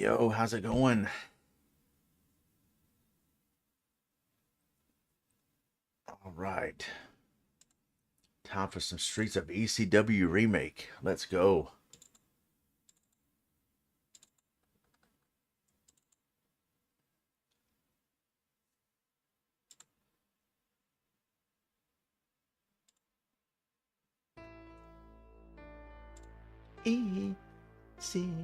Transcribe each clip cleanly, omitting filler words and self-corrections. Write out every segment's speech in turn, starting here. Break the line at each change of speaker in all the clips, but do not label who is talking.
Yo, how's it going? All right. Time for some Streets of ECW Remake. Let's go. ECW.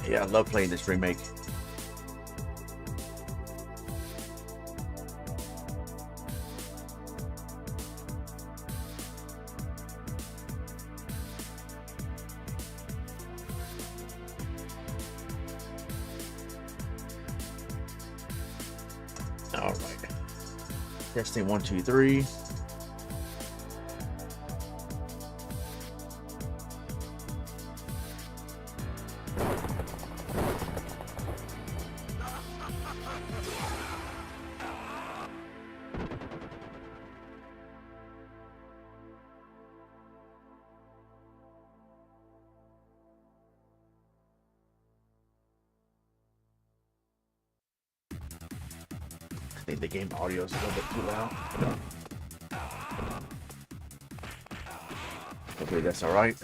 Yeah, I love playing this remake. All right. Testing 1, 2, 3. I think the game audio is a little bit too loud. Hopefully that's all right.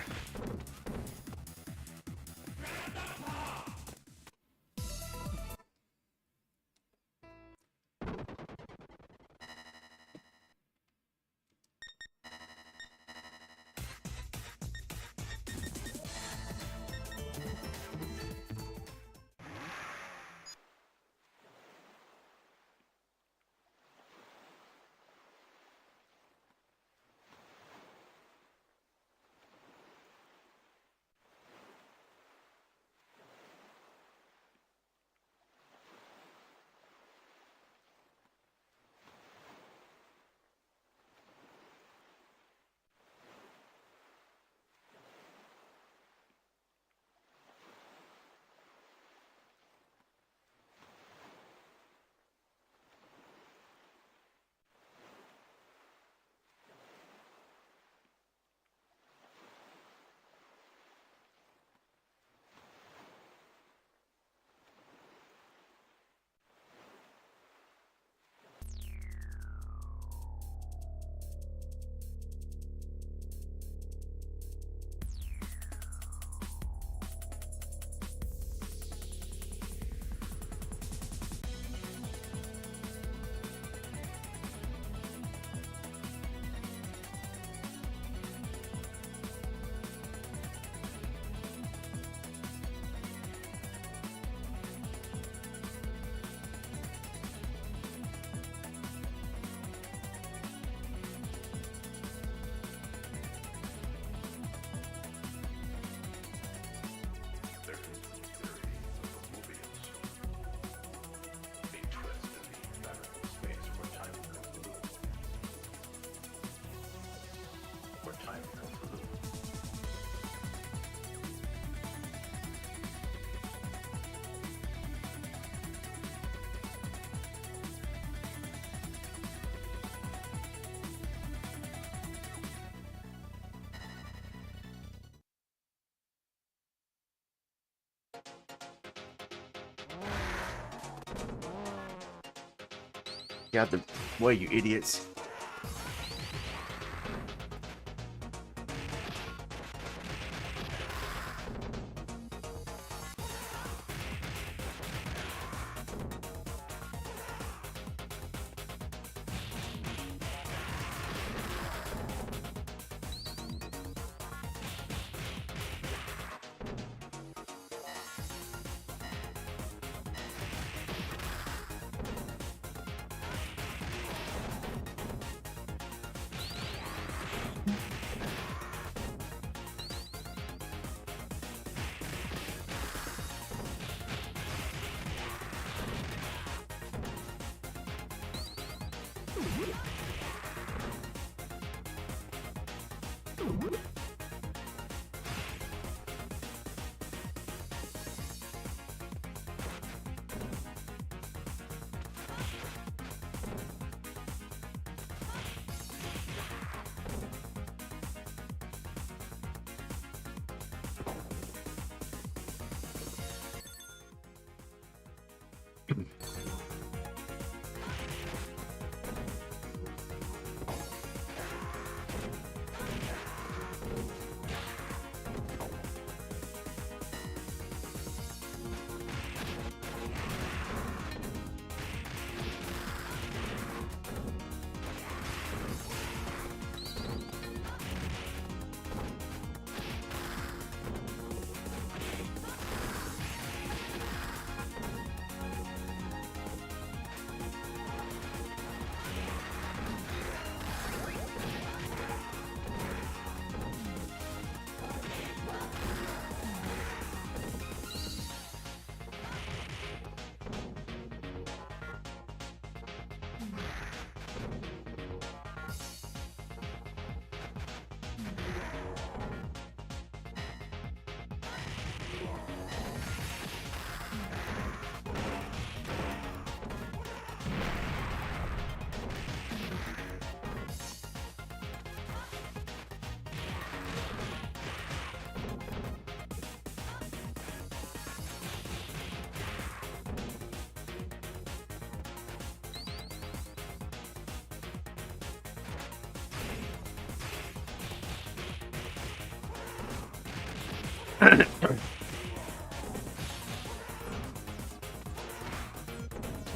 Get out the way, you idiots.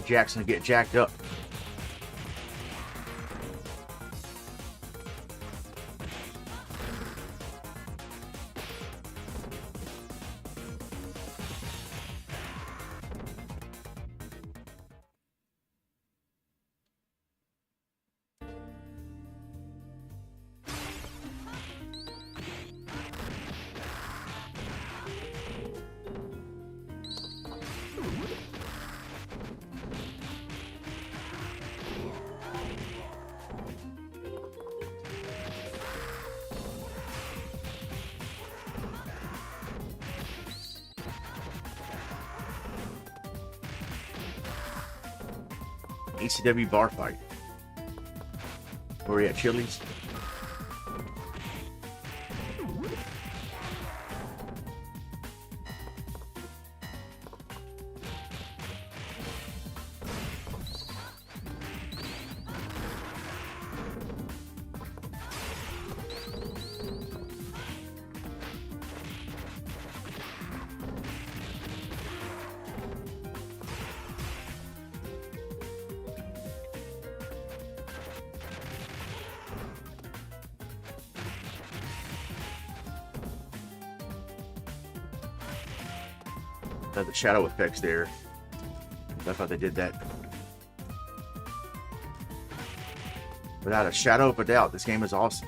Jackson get jacked up. ECW bar fight. Where are you at, Chili's? The shadow effects there. I thought they did that. Without a shadow of a doubt, this game is awesome.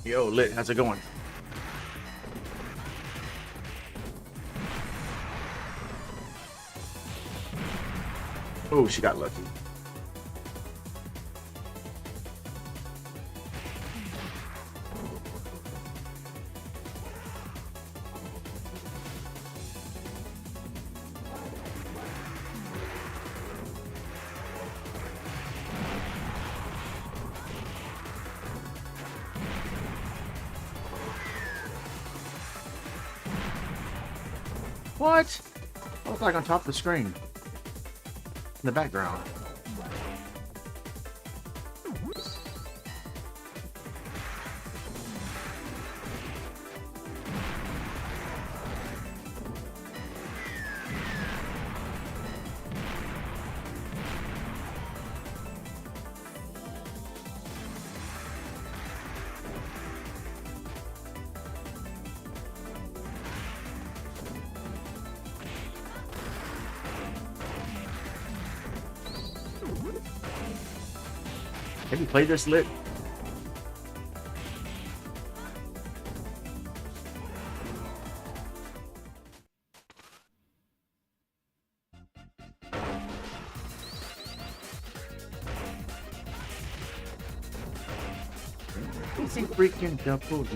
Yo, Lit, how's it going? Oh, she got lucky. What? I look like on top of the screen. In the background. Have you played this, Lit? Easy freaking double.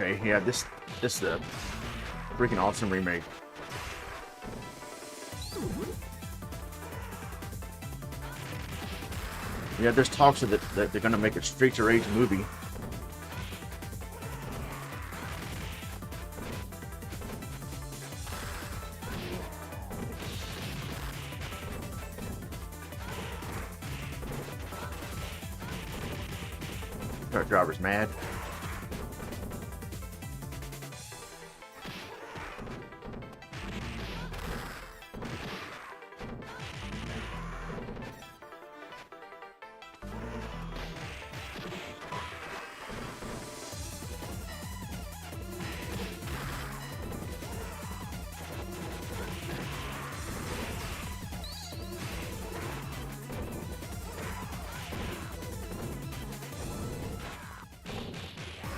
Okay, yeah, this is a freaking awesome remake. Yeah, there's talks of that they're gonna make a straight to rage movie. Truck driver's mad.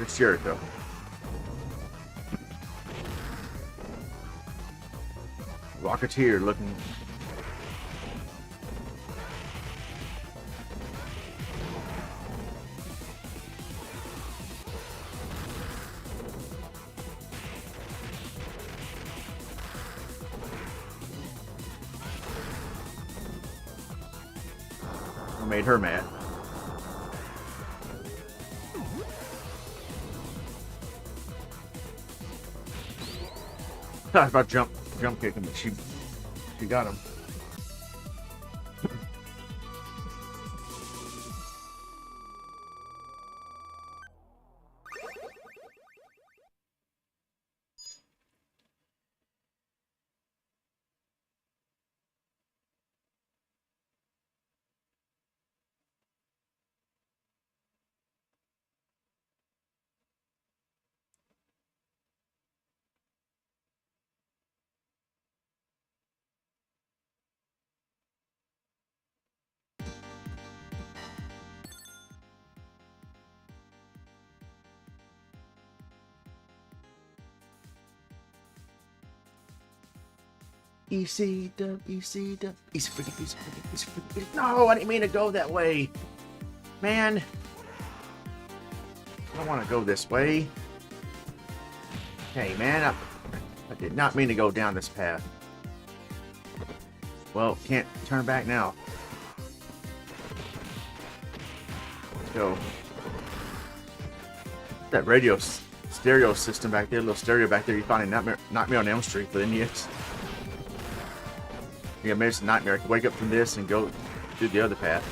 It's Jericho. Rocketeer looking. I made her mad. I was about to jump kick him, but she got him. EC dub, EC dub, EC freaking, EC freaking, EC freaking. No, I didn't mean to go that way. Man. I don't want to go this way. Hey, man, I did not mean to go down this path. Well, can't turn back now. Let's go. That stereo system back there, little stereo back there. You find in Nightmare on Elm Street for the NES. Yeah, maybe it's a nightmare. I could wake up from this and go through the other path.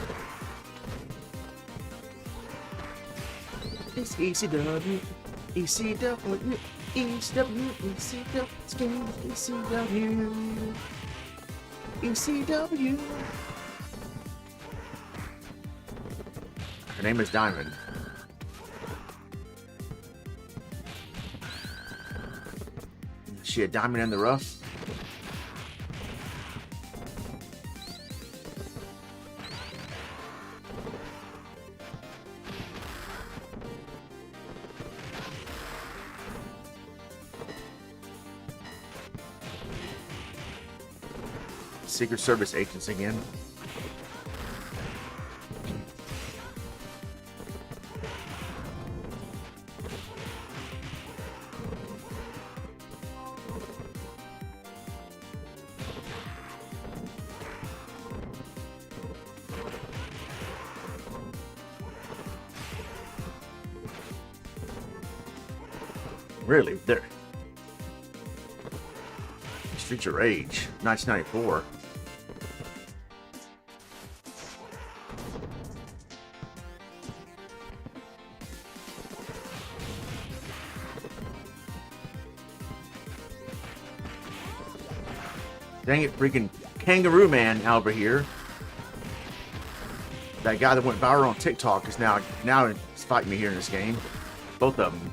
It's ECW, ECW, ECW, ECW, ECW. Her name is Diamond. Is she a diamond in the rough? Secret Service agents again. Really? There. Streets of Rage, 1994. Dang it, freaking Kangaroo Man over here. That guy that went viral on TikTok is now is fighting me here in this game. Both of them.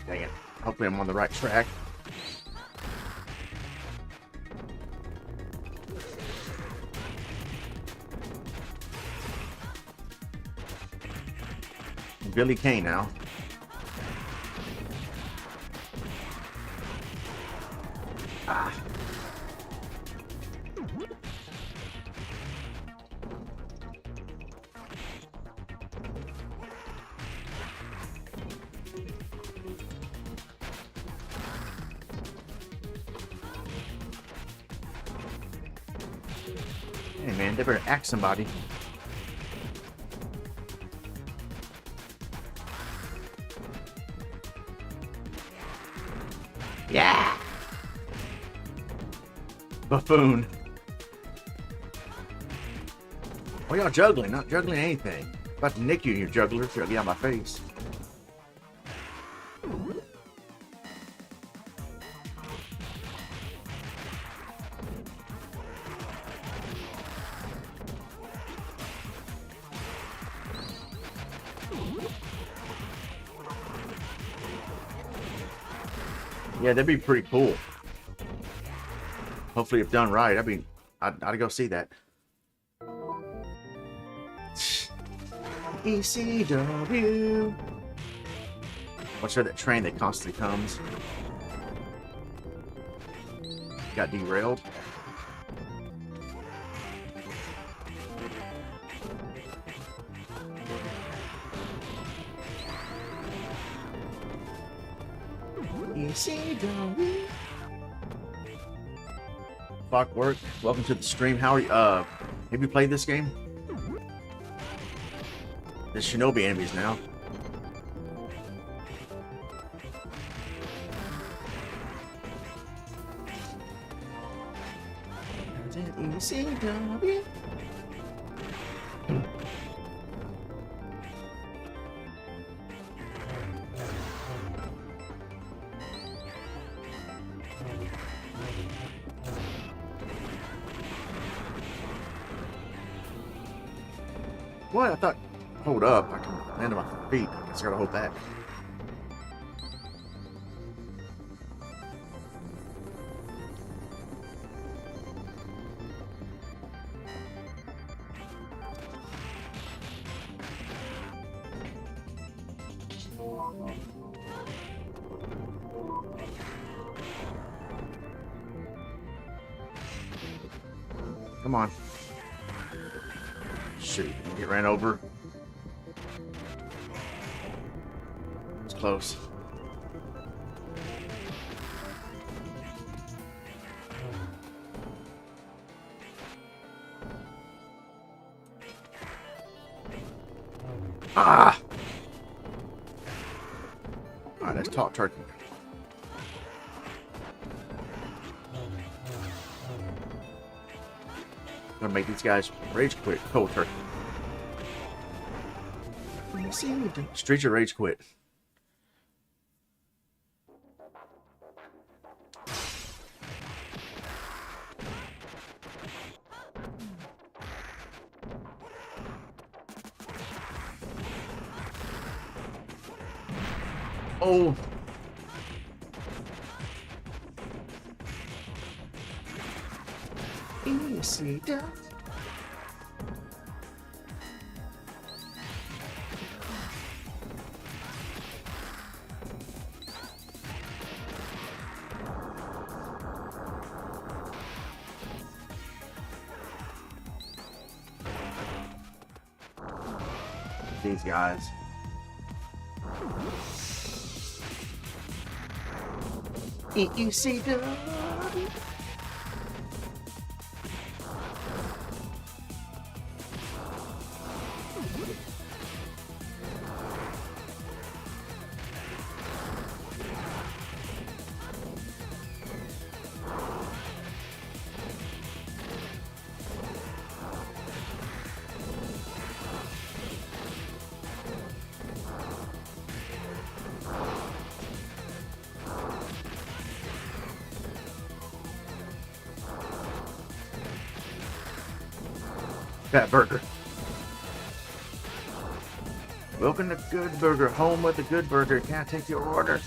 Dang it. Hopefully I'm on the right track. Billy Kane now. Ah. Hey man, they better act somebody. Yeah! Buffoon. Why y'all juggling? Not juggling anything. About to nick you in your juggler if you'll get out of my face. Yeah, that'd be pretty cool. Hopefully, if done right, I'd go see that. ECW. Watch out that train that constantly comes. Got derailed. ECW. Clockwork, welcome to the stream. How are you? Have you played this game? There's Shinobi enemies now. ECW. What? I thought, hold up, I can land on my feet. I guess I gotta hold back. Come on. Shoot, get ran over. It's close. Ah! Alright, let's talk turkey. Gonna make these guys rage quit cold turkey. Streets of rage quit. Oh. Easy does. These guys. Easy does. Fat burger. Welcome to Good Burger, home with the Good Burger. Can't take your order.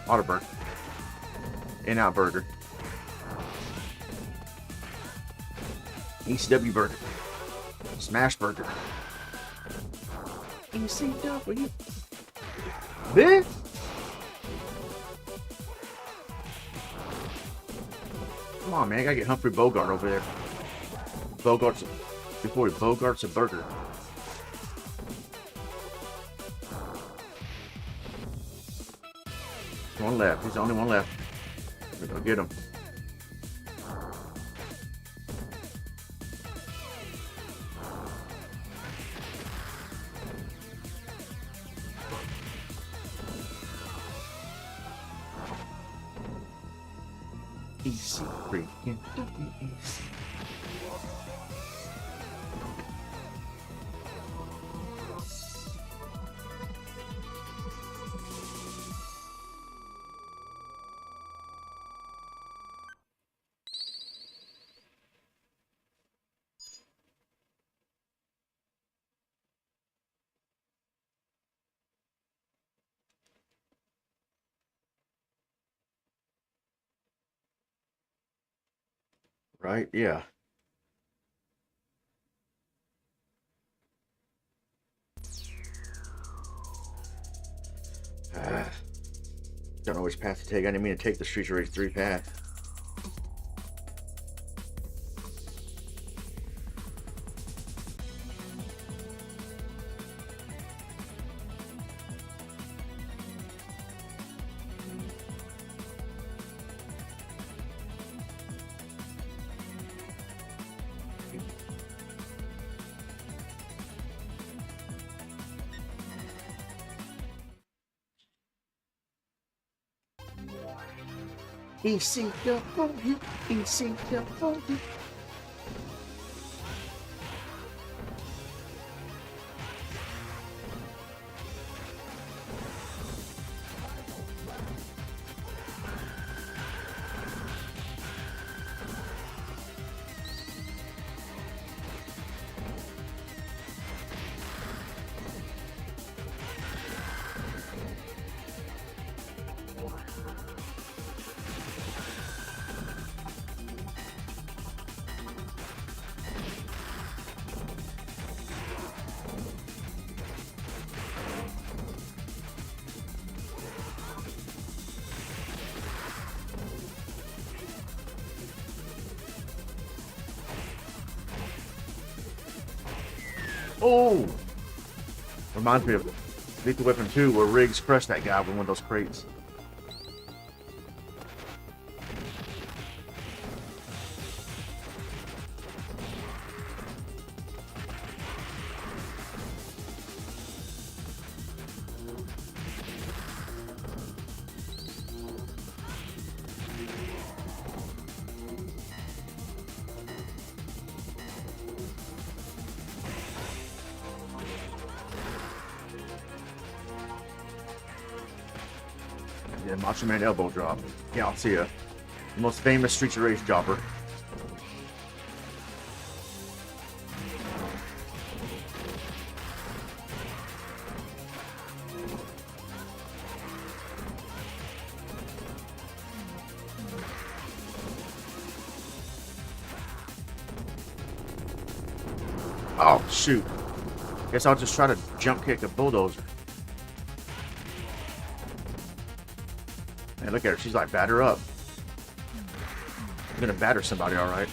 Autoburger. In-Out Burger. ECW Burger. Smash Burger. ECW. Bitch. Come on, man. I gotta get Humphrey Bogart over there. Bogart's before he Bogart's a burger. One left. He's the only one left. We're gonna get him. Easy freaking easy. Right? Yeah. Don't know which path to take. I didn't mean to take the Streets of Rage 3 path. ECW, ECW. Oh! Reminds me of Lethal Weapon 2 where Riggs crushed that guy with one of those crates. Yeah, Macho Man elbow drop. Yeah, I'll see ya. The most famous Streets of Rage jobber. Oh, shoot. Guess I'll just try to jump kick a bulldozer. Man, look at her. She's like, batter up. I'm gonna batter somebody, alright.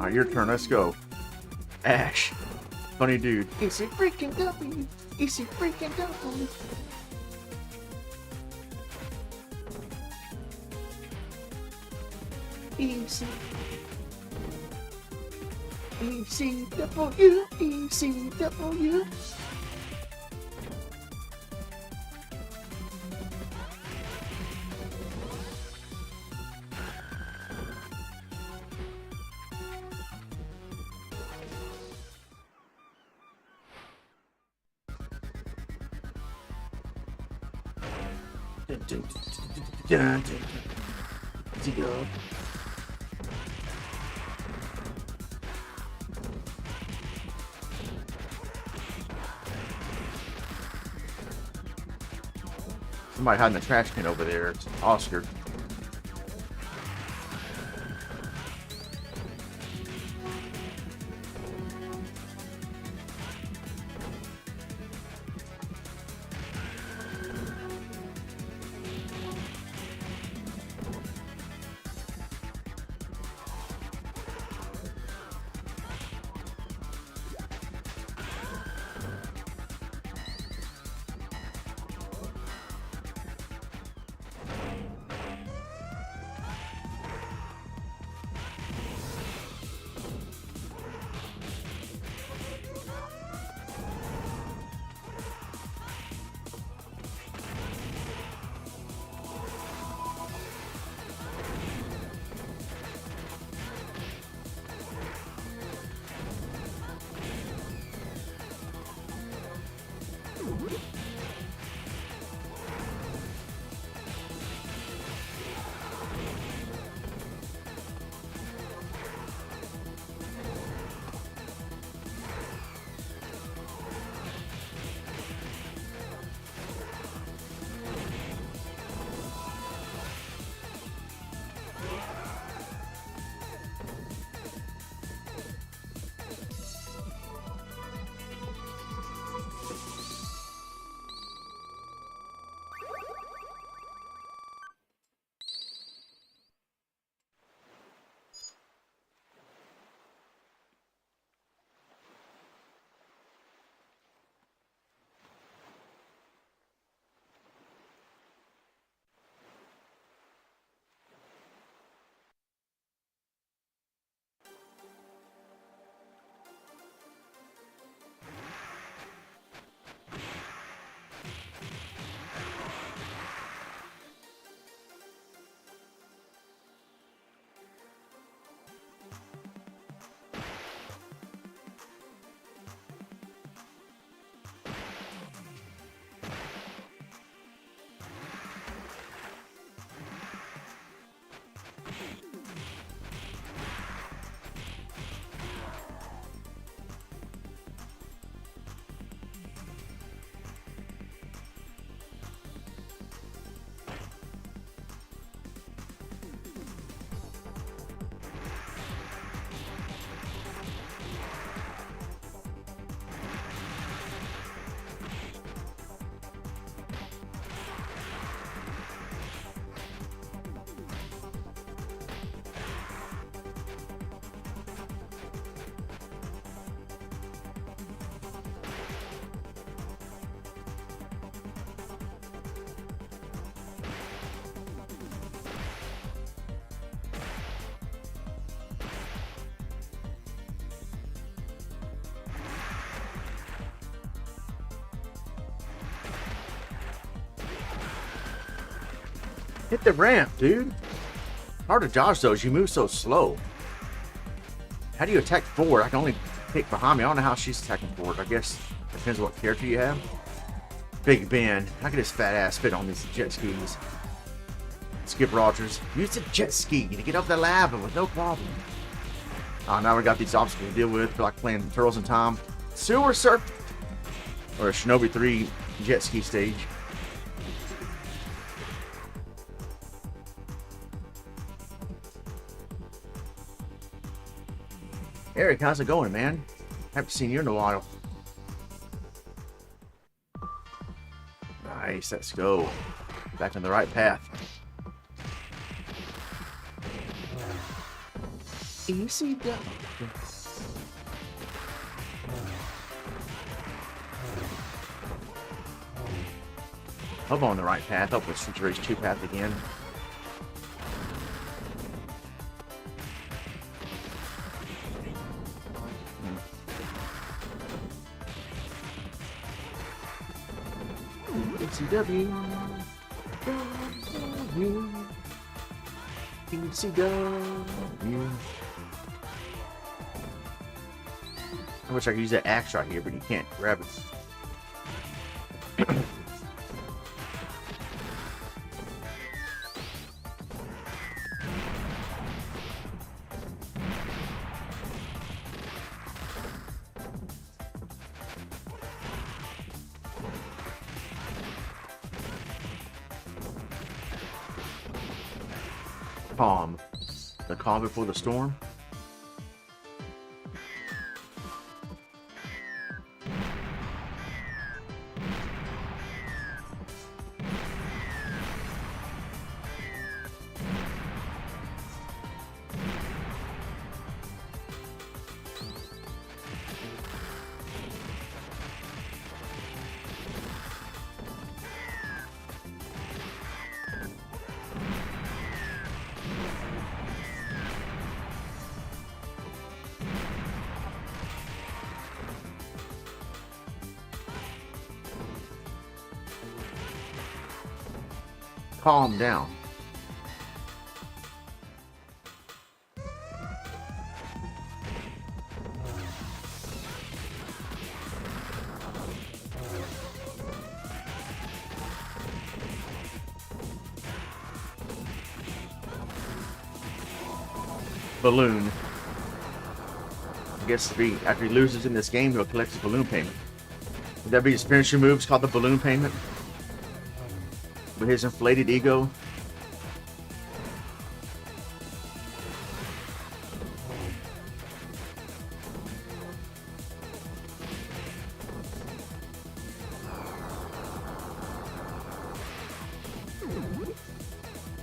Alright, your turn. Let's go. Ash. Funny dude.
Easy freaking W. Easy freaking W. Easy. ECW. ECW.
Somebody hiding the trash can over there. It's Oscar. Hit the ramp, dude. Hard to dodge those. You move so slow. How do you attack forward? I can only pick behind me. I don't know how she's attacking forward. I guess it depends on what character you have. Big Ben. How can this fat ass fit on these jet skis? Skip Rogers. Use the jet ski to get up the lava with no problem. Oh, now we got these obstacles to deal with. I feel like playing Turtles in Time. Sewer Surf. Or a Shinobi 3 jet ski stage. Eric, how's it going, man? Haven't seen you in a while. Nice, let's go. Back on the right path.
Easy go.
Hope I'm on the right path. Hope it's Future Race 2 path again.
ECW. ECW.
I wish I could use that axe right here, but you can't grab it. Calm. The calm before the storm. Calm down. Balloon. I guess after he loses in this game, he'll collect his balloon payment. Would that be his finisher moves called the balloon payment? With his inflated ego?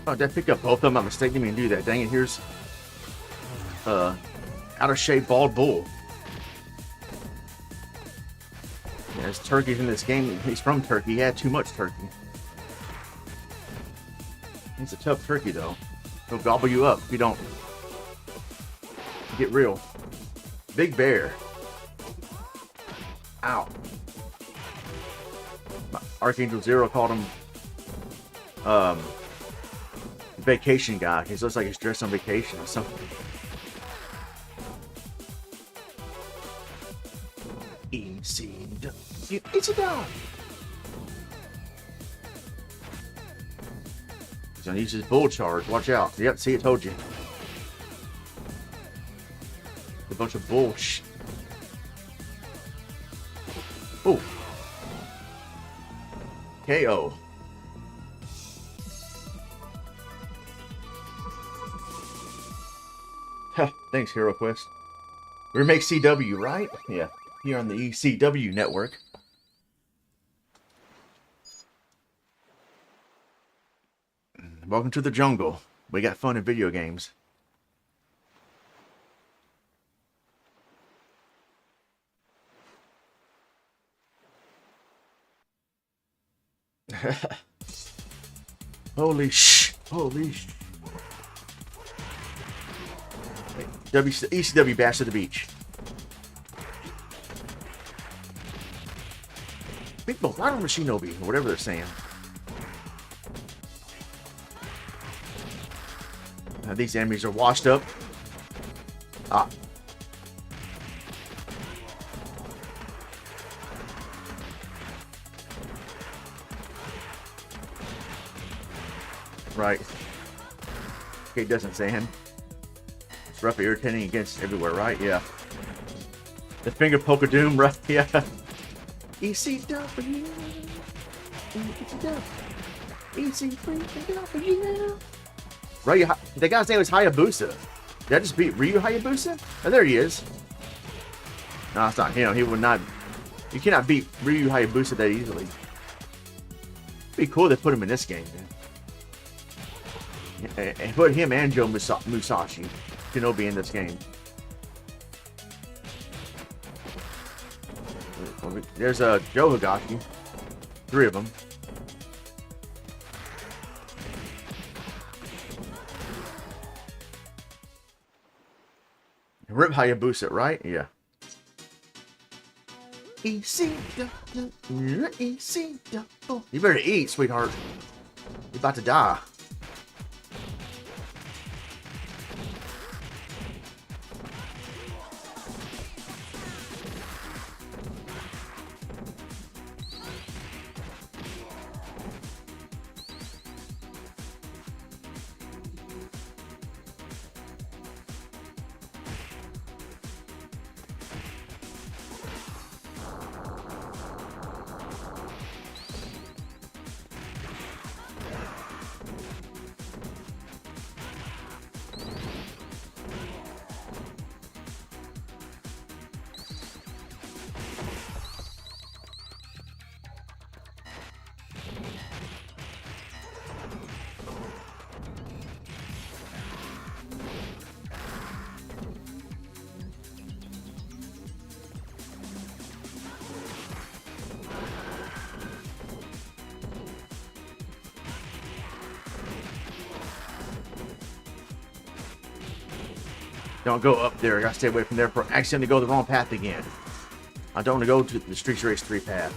Oh, did I pick up both of them? I'm mistaken. Didn't mean to do that. Dang it, here's out of shape bald bull. Yeah, there's turkeys in this game. He's from Turkey. He had too much turkey. He's a tough turkey though. He'll gobble you up if you don't get real. Big bear. Ow. Archangel Zero called him vacation guy. He looks like he's dressed on vacation or something. Easy. Easy down. He's gonna use his bull charge. Watch out. Yep, see, I told you. A bunch of bullshit. Oh. KO. Thanks, Hero Quest. Remake CW, right? Yeah. Here on the ECW network. Welcome to the jungle. We got fun in video games. Holy sh! Holy sh! ECW Bash to the Beach. Big Bull, I don't know Shinobi, or whatever they're saying. These enemies are washed up. Ah. Right. Okay, doesn't sand. It's roughly irritating against everywhere, right? Yeah. The finger poke of doom, right? Yeah. ECW. ECW. ECW. Ryu, the guy's name was Hayabusa. Did I just beat Ryu Hayabusa? Oh, there he is. No, it's not him. He would not. You cannot beat Ryu Hayabusa that easily. It'd be cool to put him in this game, man. And put him and Joe Musashi Shinobi in this game. There's Joe Higashi. 3 of them. Rip Hayabusa, right? Yeah. ECW. You better eat, sweetheart. You're about to die. Don't go up there. I gotta stay away from there for accidentally go the wrong path again. I don't want to go to the Streets Race 3 path.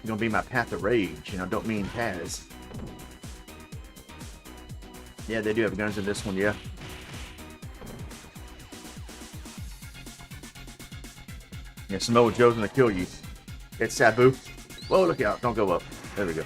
It's gonna be my path of rage, you know, don't mean paths. Yeah, they do have guns in this one, yeah. Yeah, Samoa Joe's gonna kill you. It's Sabu. Whoa, look out. Don't go up. There we go.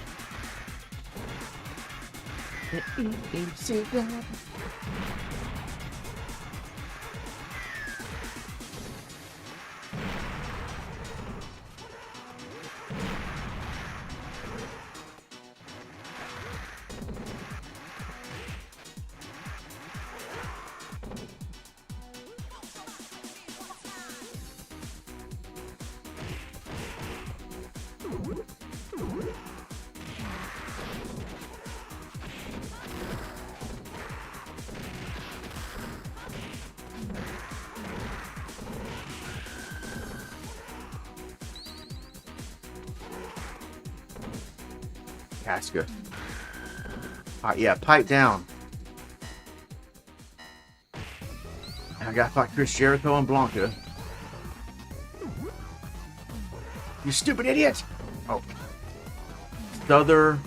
Casca. Yeah, pipe down. I gotta fight Chris Jericho and Blanca. You stupid idiot! Oh. Stuther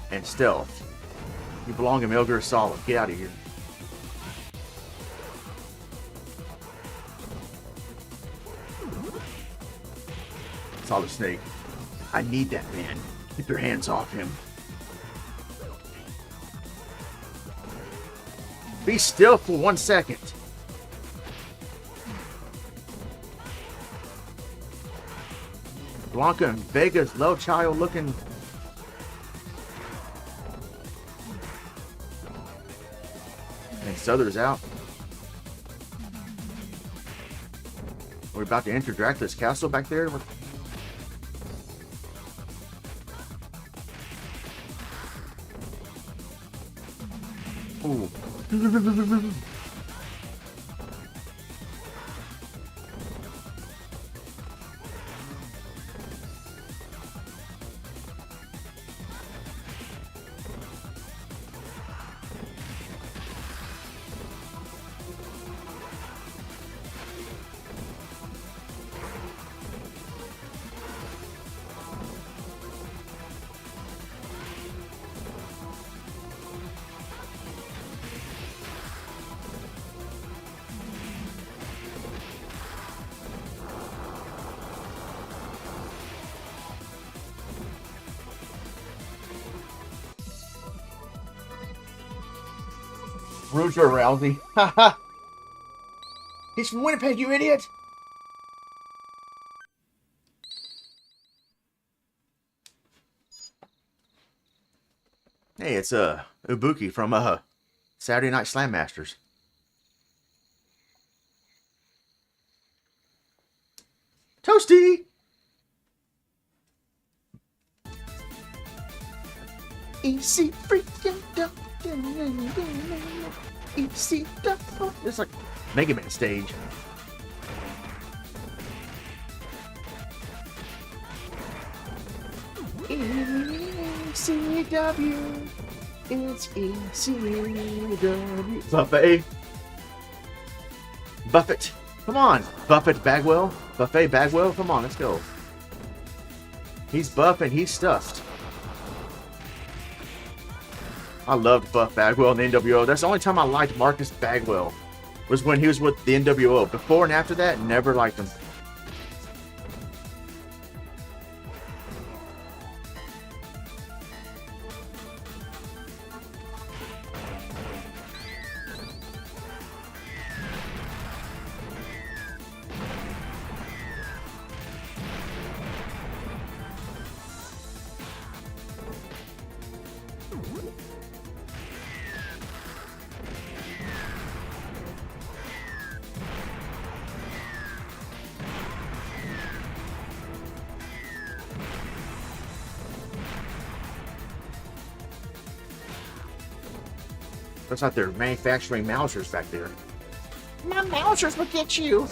and Stealth. You belong in Metal Gear Solid. Get out of here. Solid Snake. I need that man. Keep your hands off him. Be still for 1 second. Blanca and Vega's love child looking. And Souther's out. We're about to enter Dracula's castle back there. Ooh. Rouge Rousey. Haha. He's from Winnipeg, you idiot. Hey, it's Ibuki from Saturday Night Slam Masters. Toasty.
Easy freaking dump. Easy dump.
It's like Mega Man stage.
ECW. It's ECW.
Buffet. Buffett. Come on. Buffett Bagwell. Buffet Bagwell. Come on, let's go. He's buff and he's stuffed. I loved Buff Bagwell in the NWO. That's the only time I liked Marcus Bagwell. Was when he was with the NWO. Before and after that, never liked him. Looks like they're manufacturing Mousers back there.
My Mousers will get you.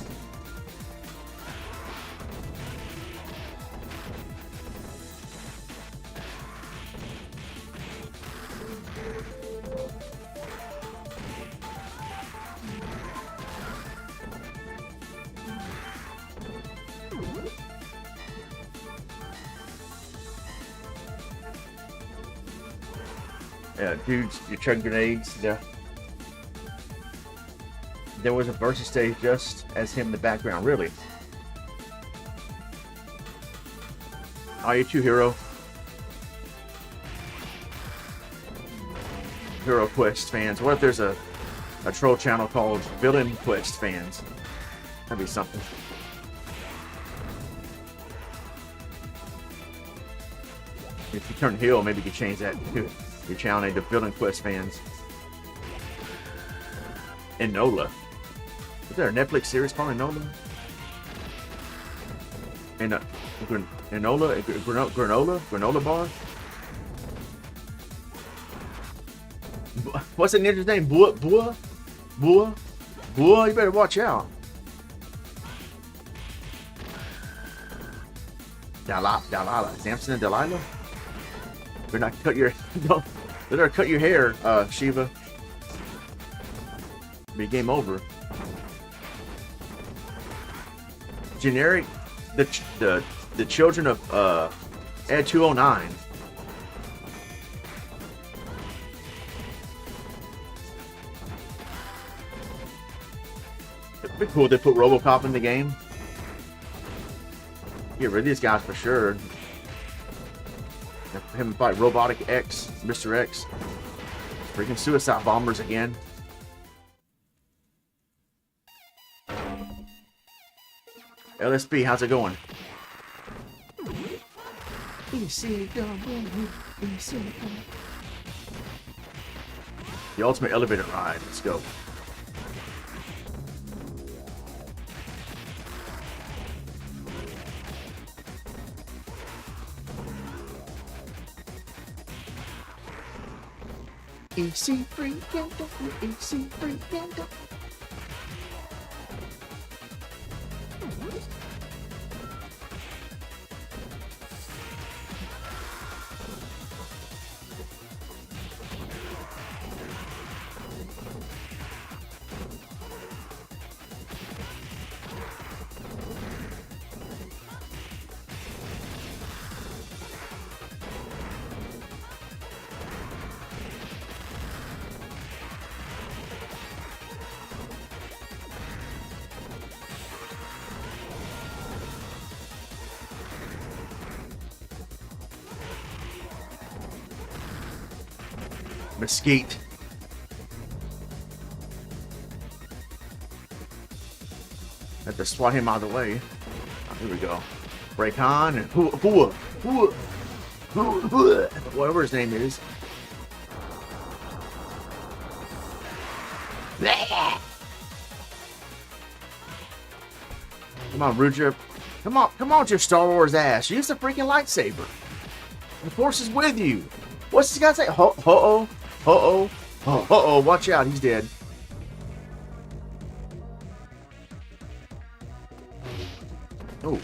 Yeah, dudes, you're chugging grenades. Yeah. There was a versus stage just as him in the background. Really? Are you too, Hero? Hero Quest fans. What if there's a troll channel called Villain Quest fans? That'd be something. If you turn heel, maybe you could change that to your channel name to Villain Quest fans. Enola. Is there a Netflix series called Enola? And Enola? Granola bar? What's the ninja's name? Bua? You better watch out. Delilah. Samson and Delilah? Better not cut your... Better cut your hair, Shiva. Be game over. Generic... The children of, Ed 209. It'd be cool if they put RoboCop in the game. Get rid of these guys for sure. Have him fight Robotic X, Mr. X. Freaking suicide bombers again. LSB, how's it going? The ultimate elevator ride. Let's go.
Easy freaking double, easy freaking double.
Mesquite. Have to swat him out of the way. Oh, here we go. Break on and whatever his name is. Come on, Ruger. Come on, with your Star Wars ass. Use the freaking lightsaber. The Force is with you. What's this guy say? Ho-oh. Watch out, he's dead. Oh.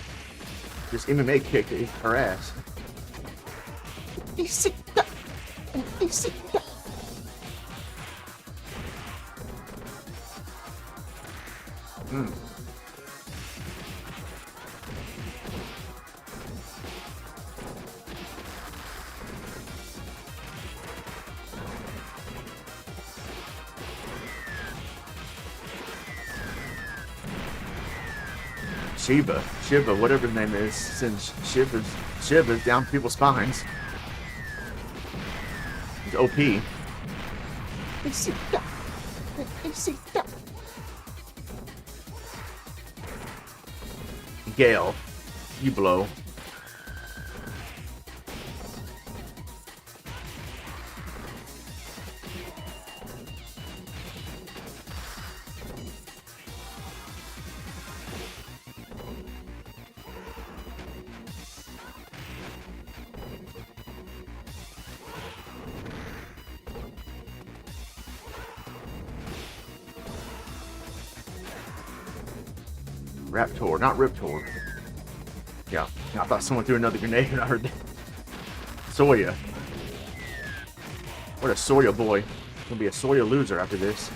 This MMA kicked her ass. Shiva, whatever his name is, sends Shiva's down people's spines. He's OP. Gale, you blow. Raptor, not Riptor. Yeah, I thought someone threw another grenade and I heard that. Soya. What a Soya boy. Gonna be a Soya loser after this.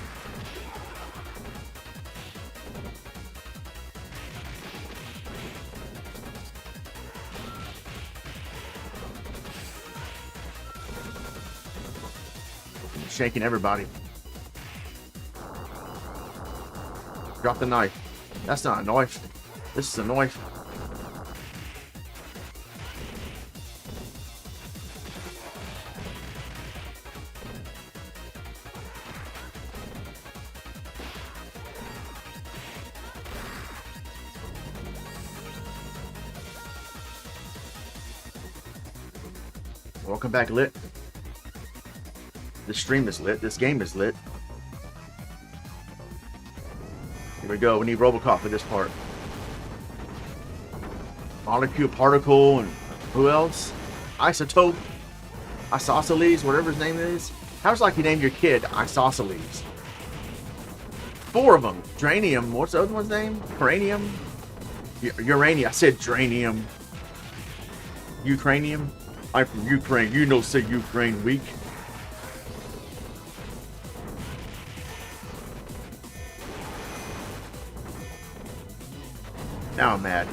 shanking everybody. Drop the knife. That's not a knife. This is a knife. Welcome back, Lit. This stream is lit. This game is lit. Here we go. We need Robocop for this part. Molecule, particle, and who else? Isotope, Isosceles, whatever his name is. How's like you named your kid Isosceles? 4 of them. Dranium. What's the other one's name? Cranium? Uranium. I said Dranium. Ukrainium. I'm from Ukraine. You know, say Ukraine weak. Now I'm mad.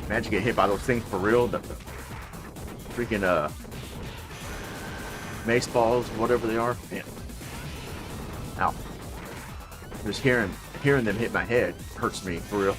Imagine getting hit by those things for real. The freaking mace balls, whatever they are. Man. Ow. Just hearing them hit my head hurts me for real.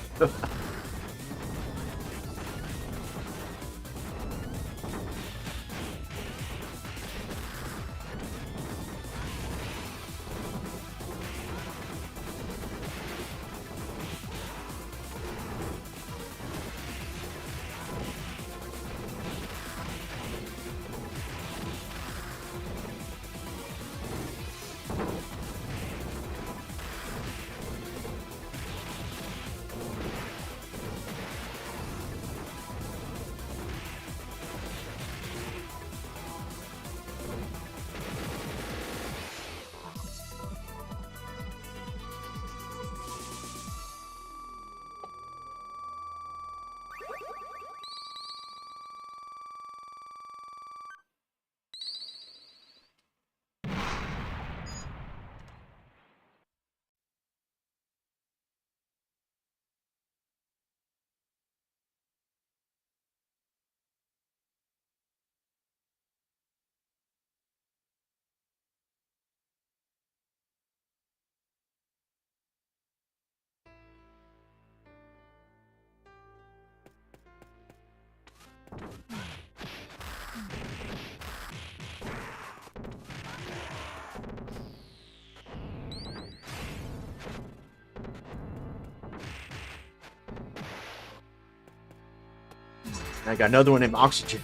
I got another one named Oxygen.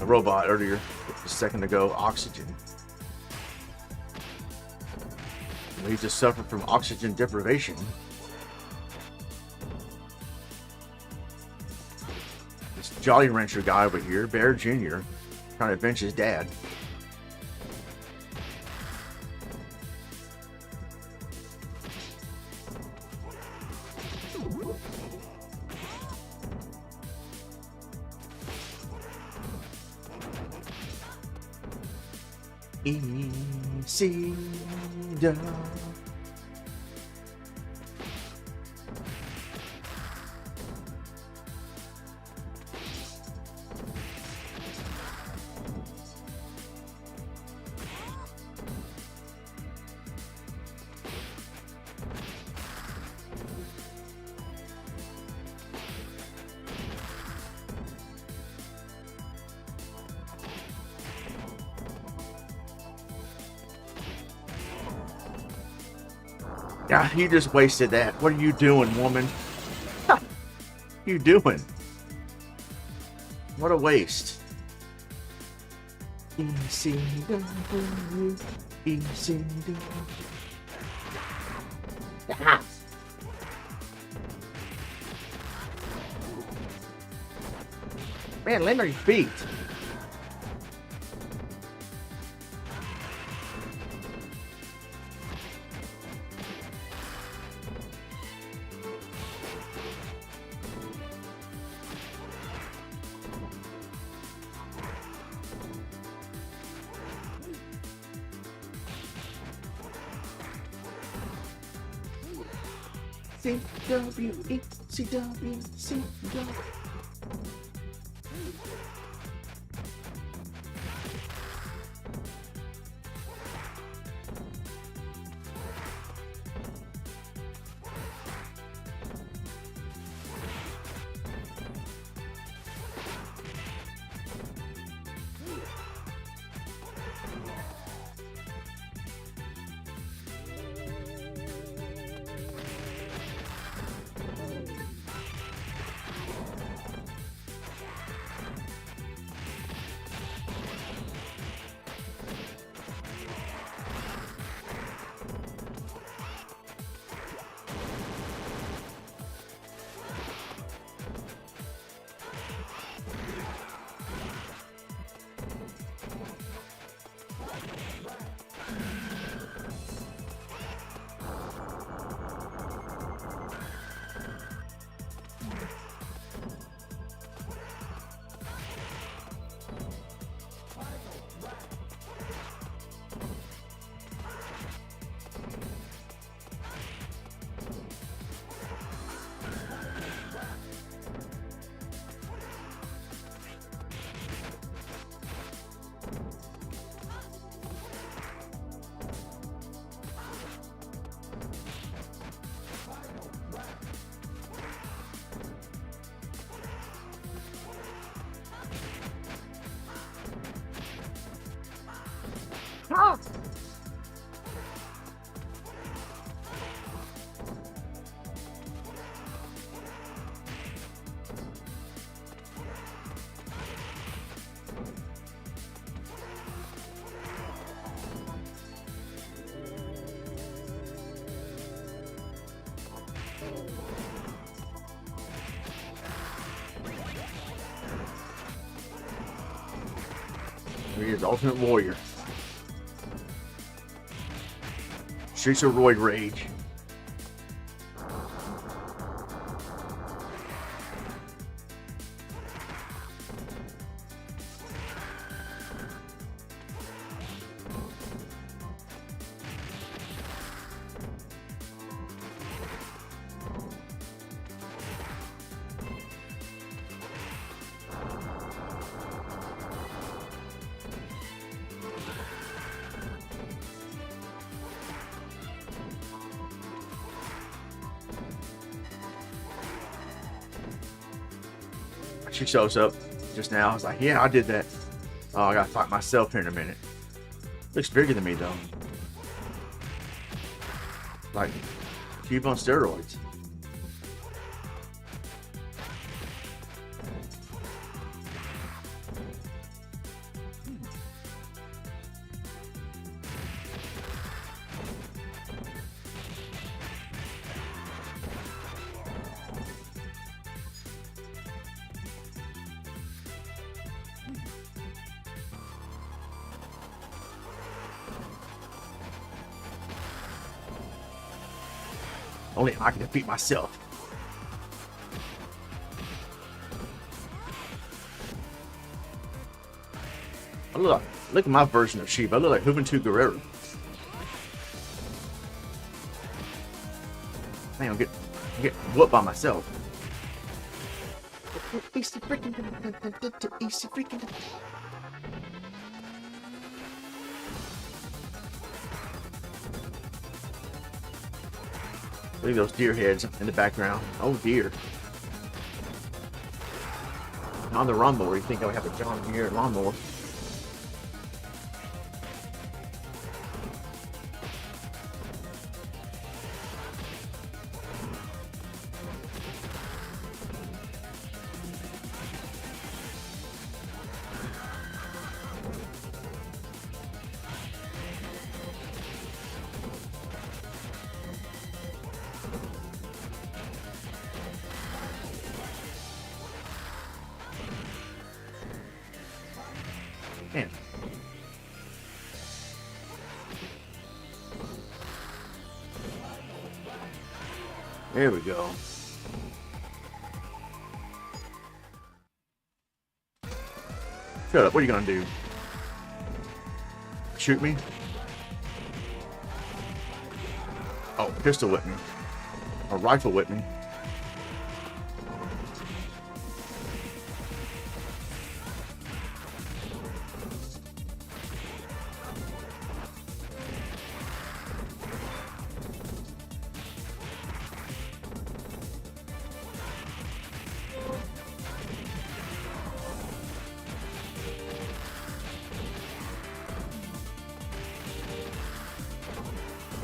A robot earlier, a second ago, Oxygen. He just suffered from oxygen deprivation. This Jolly Rancher guy over here, Bear Jr., trying to avenge his dad. Easy done. Yeah, you just wasted that. What are you doing, woman? What are you doing? What a waste. Easy done for you. Easy done. Ah. Man, land on your feet.
C-W-E, C-W, C-W.
Ah! He is Ultimate Warrior. Streets of Roid Rage. She shows up just now. I was like, yeah, I did that. Oh, I gotta fight myself here in a minute. Looks bigger than me though. Like Cube on steroids. Only I can defeat myself. I look at my version of Shiva. I look like Juventud Guerrero. Man, I'm get whooped by myself.
Easy freaking, easy freaking.
Look at those deer heads in the background. Oh dear. On the Ronmower, you think I would have a John Deere lawnmower. Man. There we go. Shut up, what are you gonna do? Shoot me? Oh, pistol whip me. a rifle with me.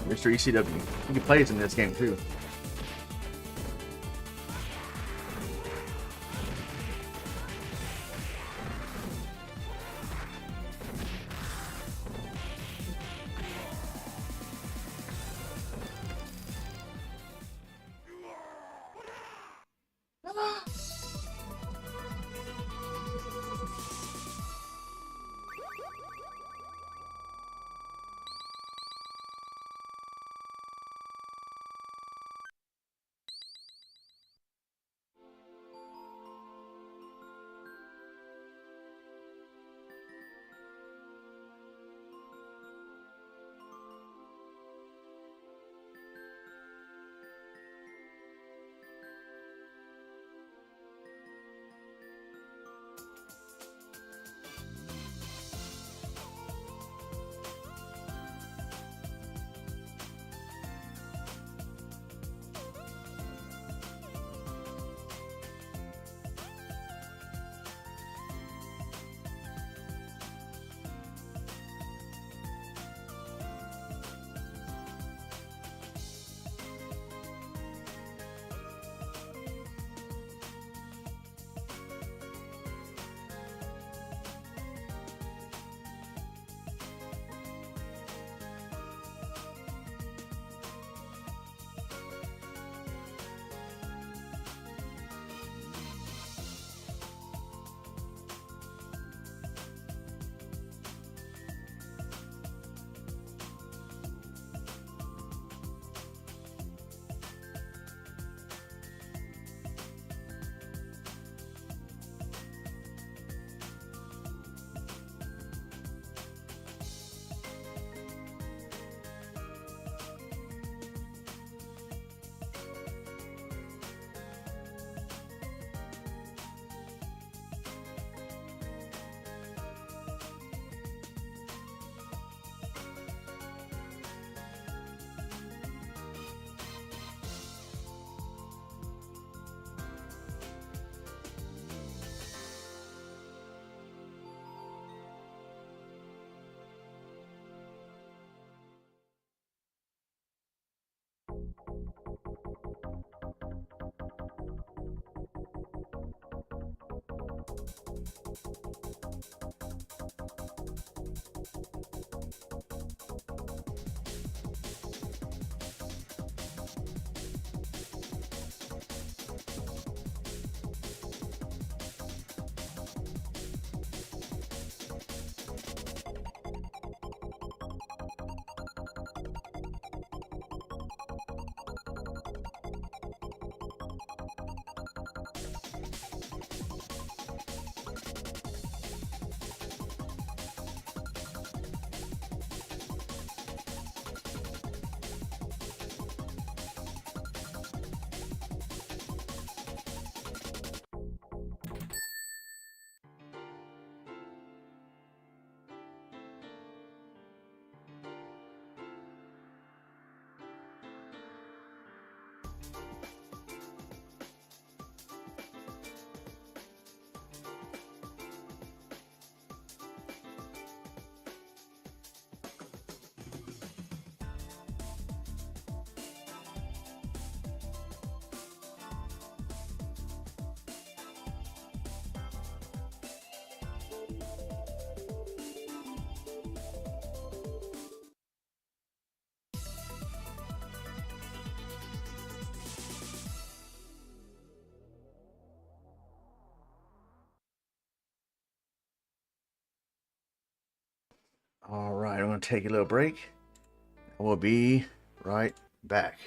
Mr. ECW. He plays in this game too. All right, I'm going to take a little break. We'll be right back.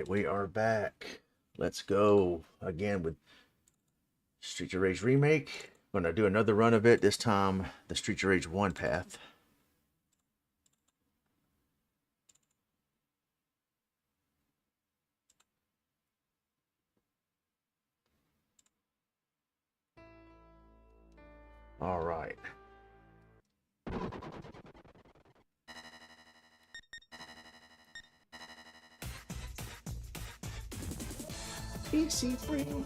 right, we are back. Let's go again with Streets of Rage Remake. I'm gonna do another run of it, this time the Streets of Rage 1 path. All right.
Easy freaking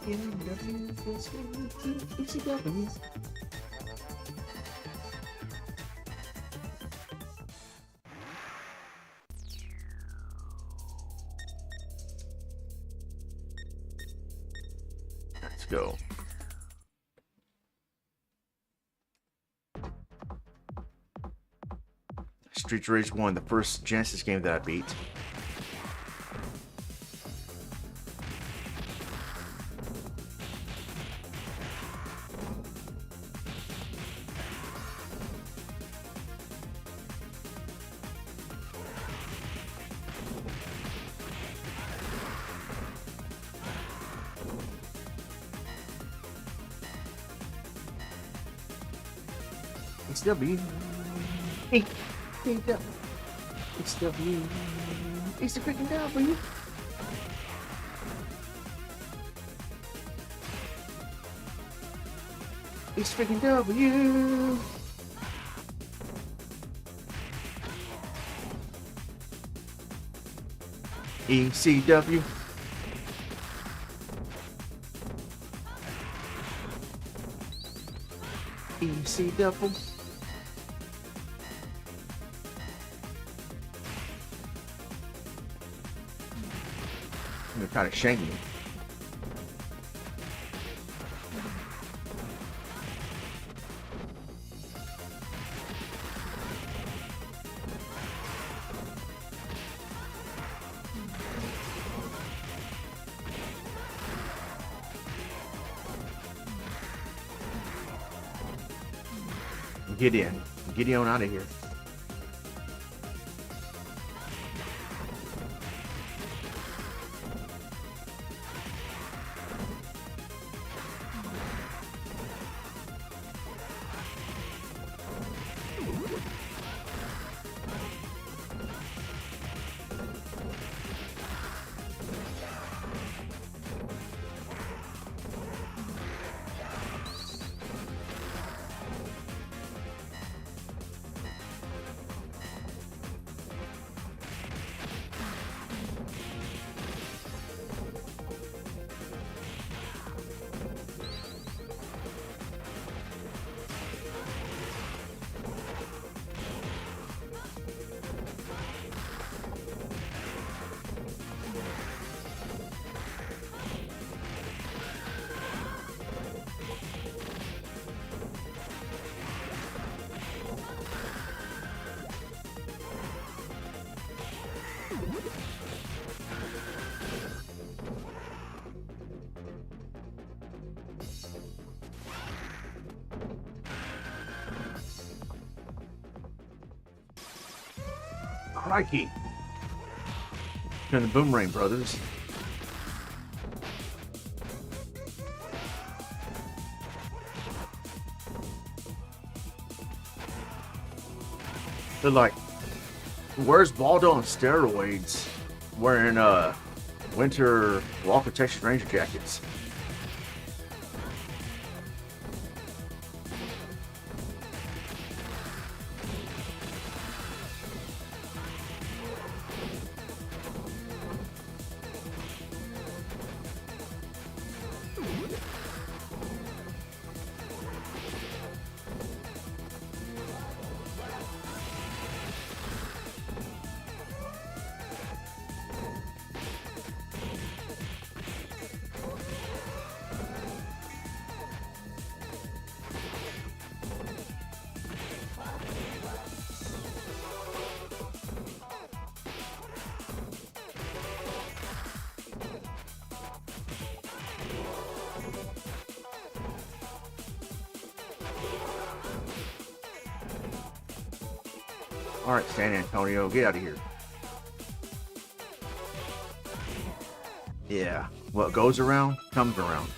easy W.
Let's go. Streets of Rage 1, the first Genesis game that I beat.
It's W. Hey, W. It's W. It's the freaking W. It's freaking W.
ECW.
ECW.
You're kind of shanky. Get in. Get on out of here. Crikey. And the Boomerang Brothers. They're like, where's Baldo on steroids wearing winter Walker Texas Ranger jackets? All right, San Antonio, get out of here. Yeah, what goes around comes around.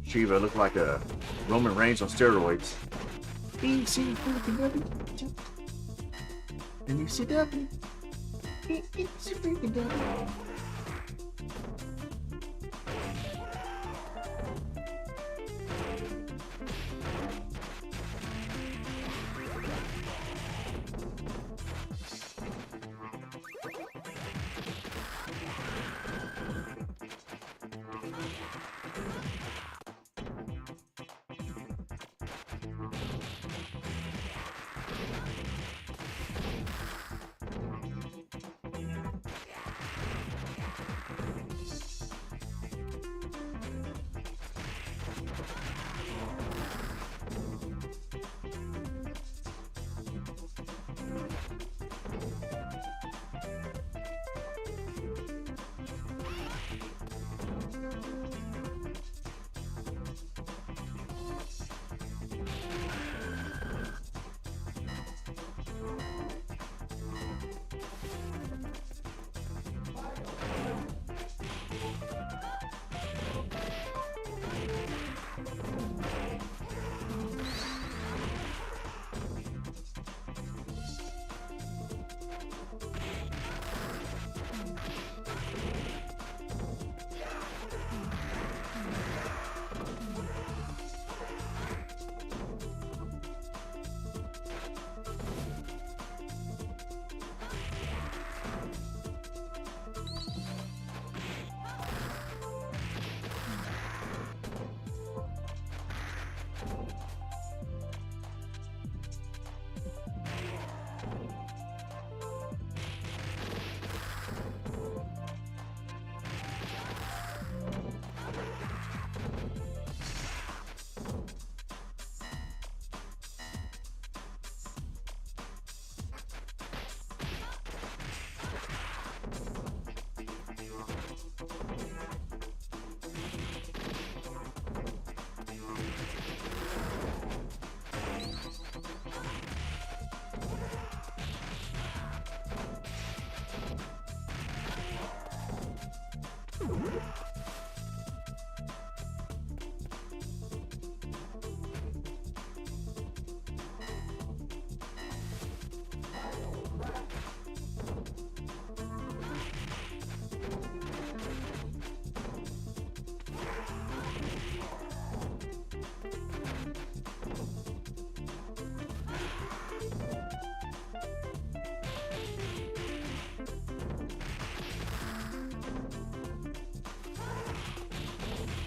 Shiva looked like a Roman Reigns on steroids.
Easy freaking W. And you see W. It's a freaking W.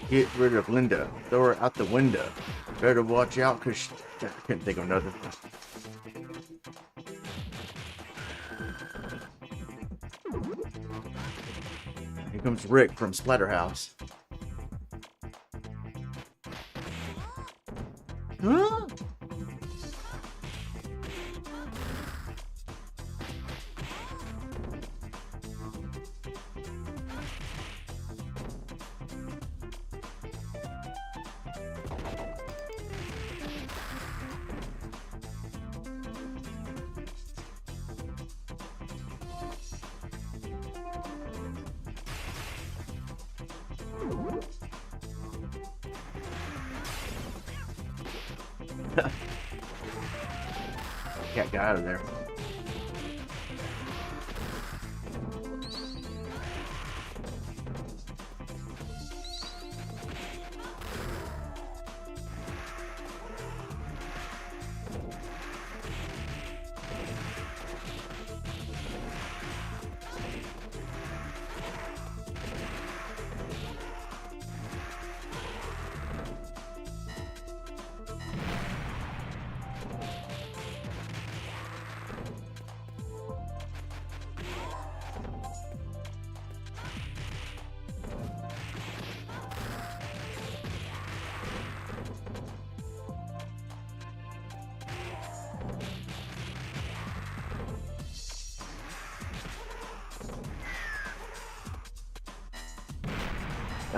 Get rid of Linda. Throw her out the window. Better watch out, cause I couldn't think of another. Here comes Rick from Splatterhouse. Huh? cat got out of there.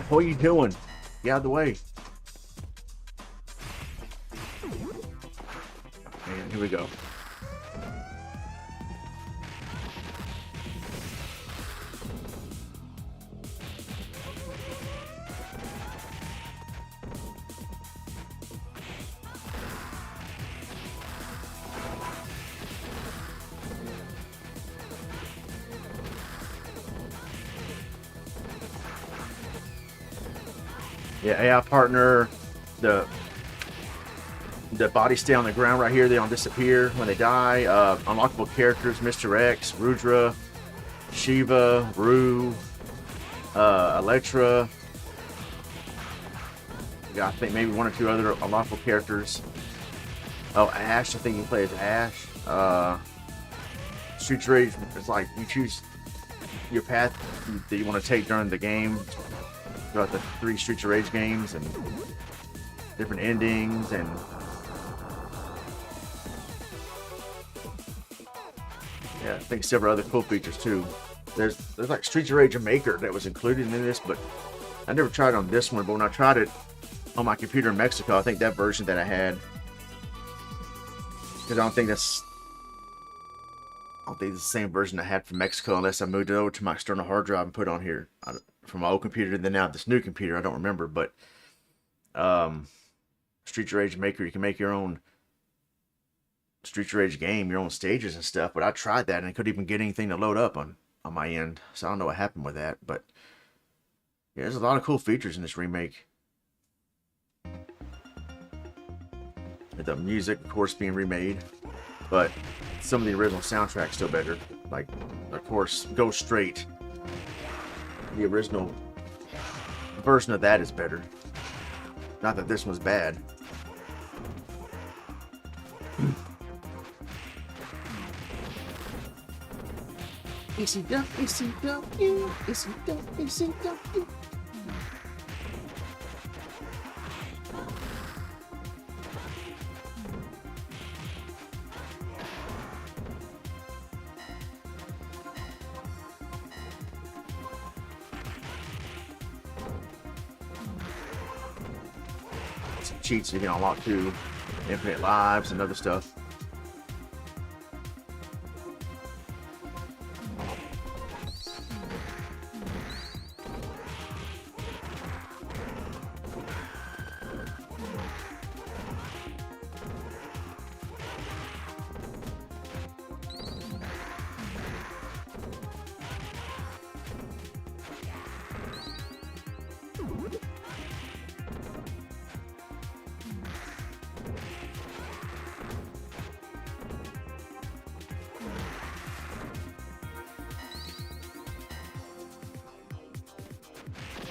What are you doing? Get out of the way. And here we go. Yeah, AI partner, the bodies stay on the ground right here. They don't disappear when they die. Unlockable characters: Mr. X, Rudra, Shiva, Rue, Electra. Yeah, I think maybe one or two other unlockable characters. Oh, Ash. I think you can play as Ash. Streets of Rage is like you choose your path that you want to take during the game. Throughout the 3 Streets of Rage games and different endings and yeah, I think several other cool features too. There's like Streets of Rage Maker that was included in this, but I never tried it on this one. But when I tried it on my computer in Mexico, I think that version that I had, because I don't think it's the same version I had from Mexico unless I moved it over to my external hard drive and put it on here. From my old computer to then now this new computer, I don't remember, but Streets of Rage Maker, you can make your own Streets of Rage game, your own stages and stuff, but I tried that and I couldn't even get anything to load up on my end, so I don't know what happened with that, but yeah, there's a lot of cool features in this remake. The music, of course, being remade, but some of the original soundtrack's still better. Like, of course, Go Straight. The original version of that is better. Not that this one's bad.
ECW, ECW, ECW, ECW.
Cheats you can unlock too, infinite lives and other stuff.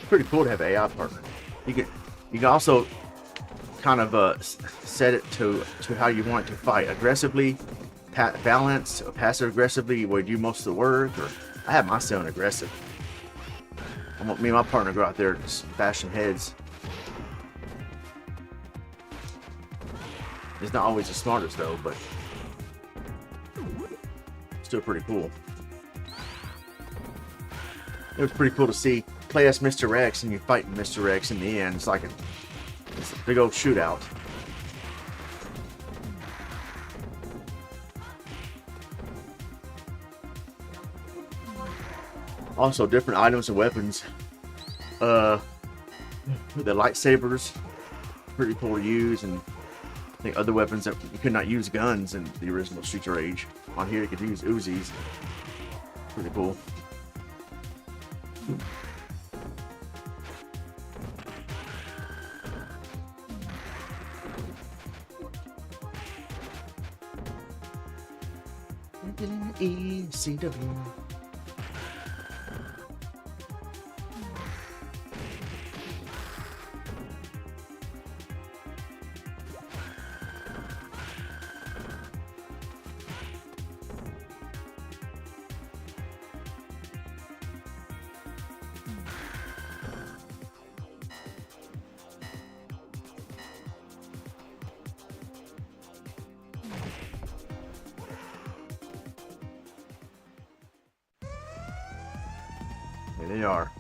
Pretty cool to have an AI partner. You can also kind of set it to how you want it to fight. Aggressively, balance, or passive aggressively, where you do most of the work. Or I have my son aggressive. I want me and my partner to go out there and just bash some heads. It's not always the smartest though, but still pretty cool. It was pretty cool to see. Play as Mr. X and you fight Mr. X in the end. It's like it's a big old shootout. Also, different items and weapons. The lightsabers, pretty cool to use, and think other weapons that you could not use guns in the original Streets of Rage. On here, you could use Uzis. Pretty cool. ECW. There they are.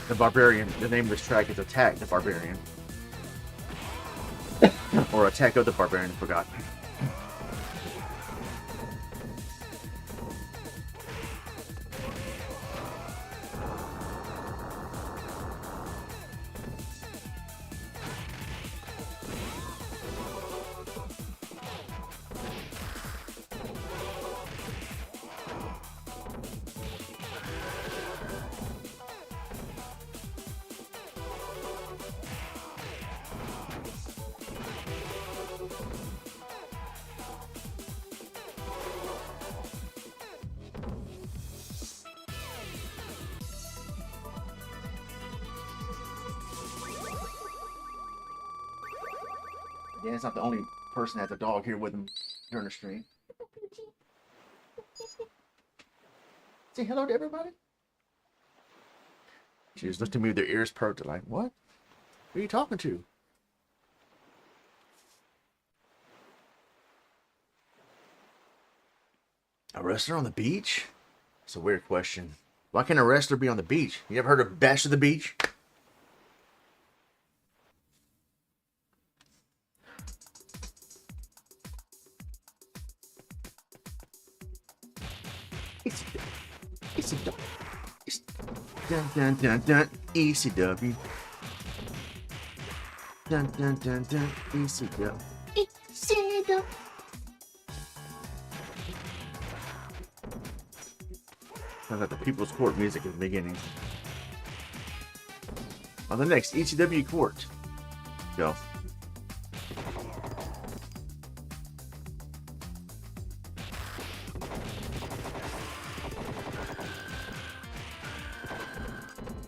The Barbarian. The name of this track is Attack the Barbarian. Or Attack of the Barbarian, I forgot. Yeah, it's not the only person that has a dog here with him during the stream. Say hello to everybody. She was listening to me with their ears perked, like, what? Who are you talking to? A wrestler on the beach? It's a weird question. Why can't a wrestler be on the beach? You ever heard of Bash to the Beach? It's dun dun dun dun ECW. Dun dun dun dun ECW. ECW. Sounds like the People's Court music at the beginning. On the next ECW Court. Go.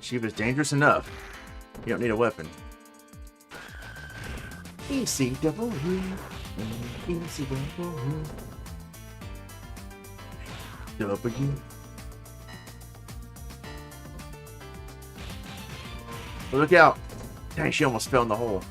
She was dangerous enough. You don't need a weapon. ECW. ECW. W. Look out. Dang, she almost fell in the hole.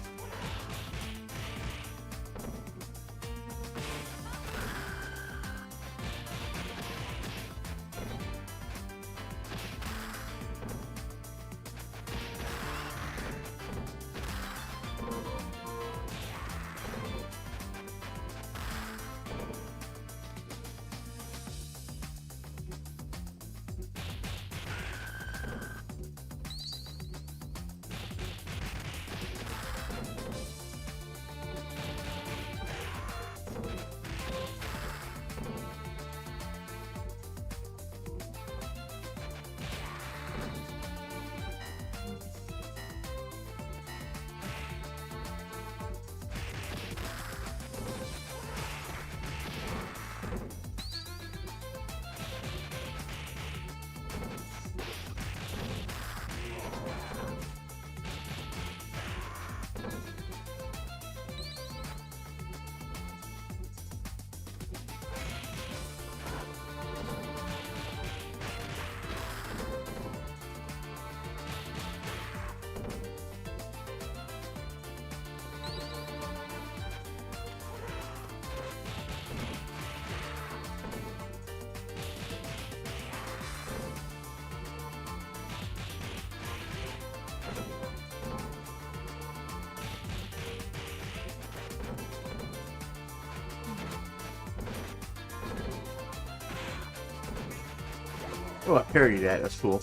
Oh, I parried that. That's cool.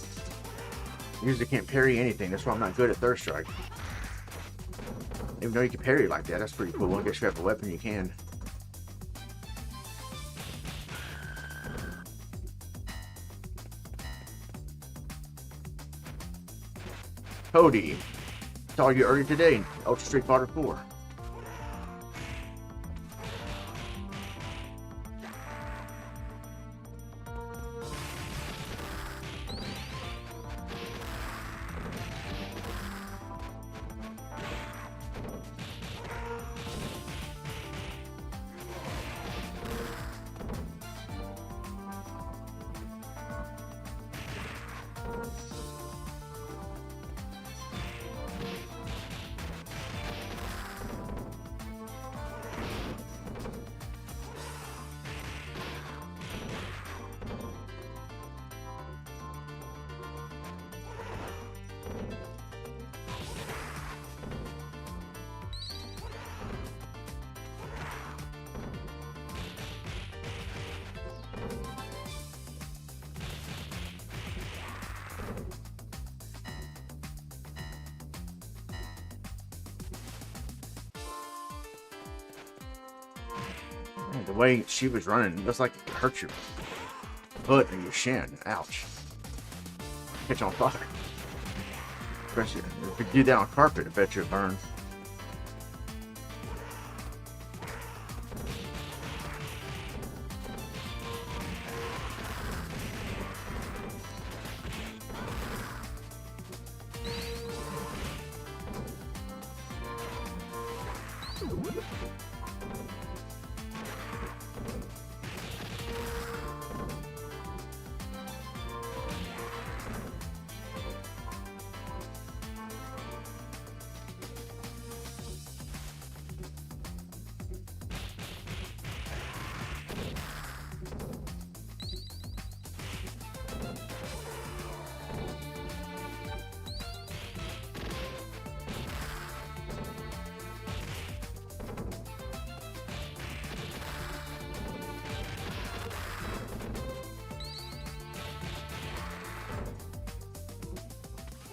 Usually can't parry anything. That's why I'm not good at third strike. Even though you can parry like that, that's pretty cool. I guess you have a weapon, you can. Cody, saw you earlier today in Ultra Street Fighter 4. The way she was running, it looks like it hurt your foot and your shin. Ouch. Catch on fire. Especially if you do that on carpet, I bet you it burn.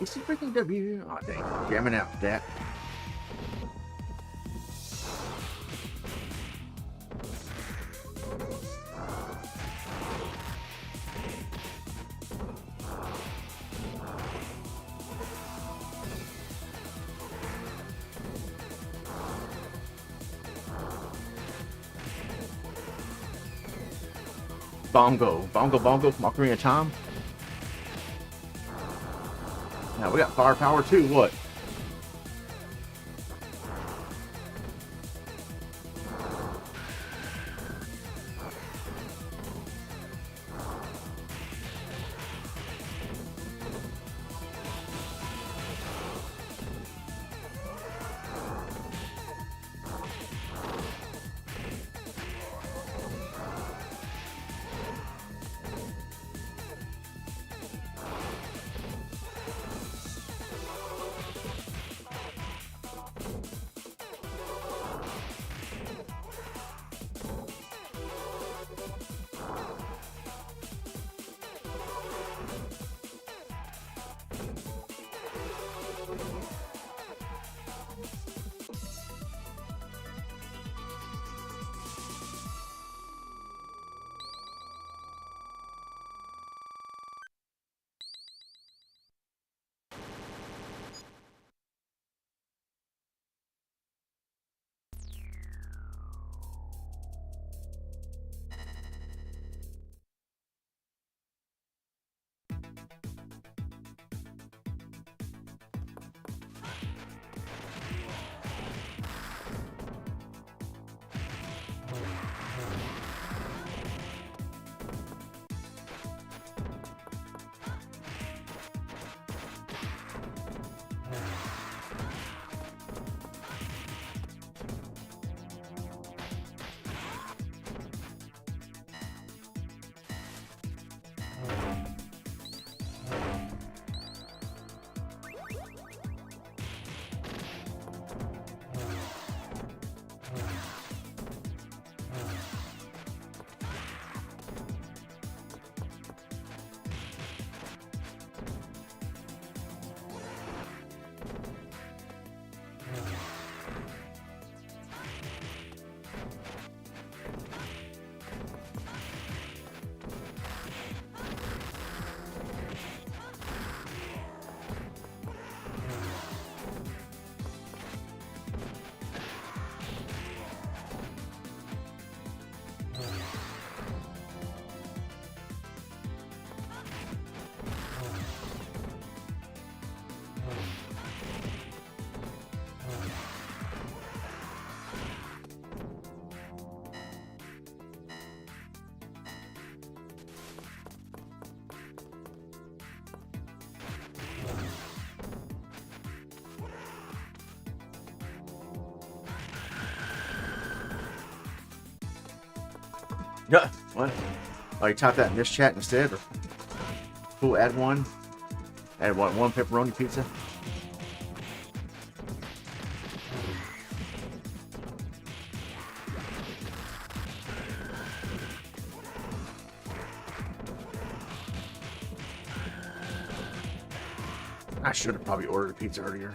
It's a freaking W. Oh, dang. Jamming out with that. Bongo. Bongo Bongo from Ocarina of Time. Now we got firepower too. What? Yeah. What? Oh, you type that in this chat instead? Or cool, add one. Add what? One pepperoni pizza? I should have probably ordered a pizza earlier.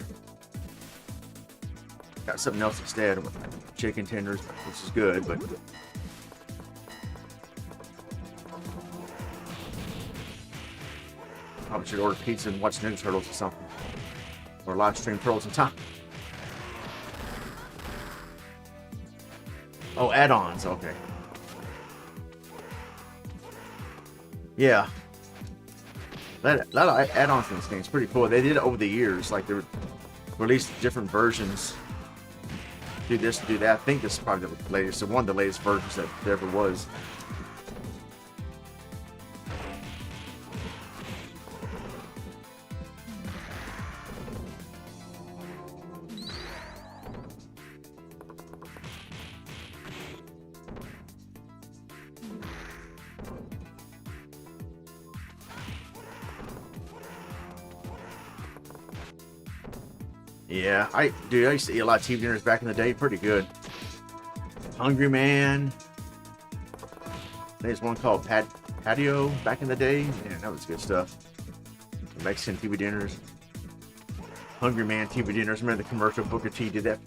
Got something else instead with chicken tenders, which is good, but probably should order pizza and watch Ninja Turtles or something. Or live stream Turtles in Time. Oh, add-ons, okay. Yeah. A lot of add-ons in this game. It's pretty cool. They did it over the years. Like, they released different versions. Do this, do that. I think this is probably the latest. So one of the latest versions that there ever was. Yeah, I used to eat a lot of TV dinners back in the day. Pretty good. Hungry Man. There's one called Patio back in the day. Man, that was good stuff. Mexican TV dinners. Hungry Man TV dinners. Remember the commercial? Booker T did that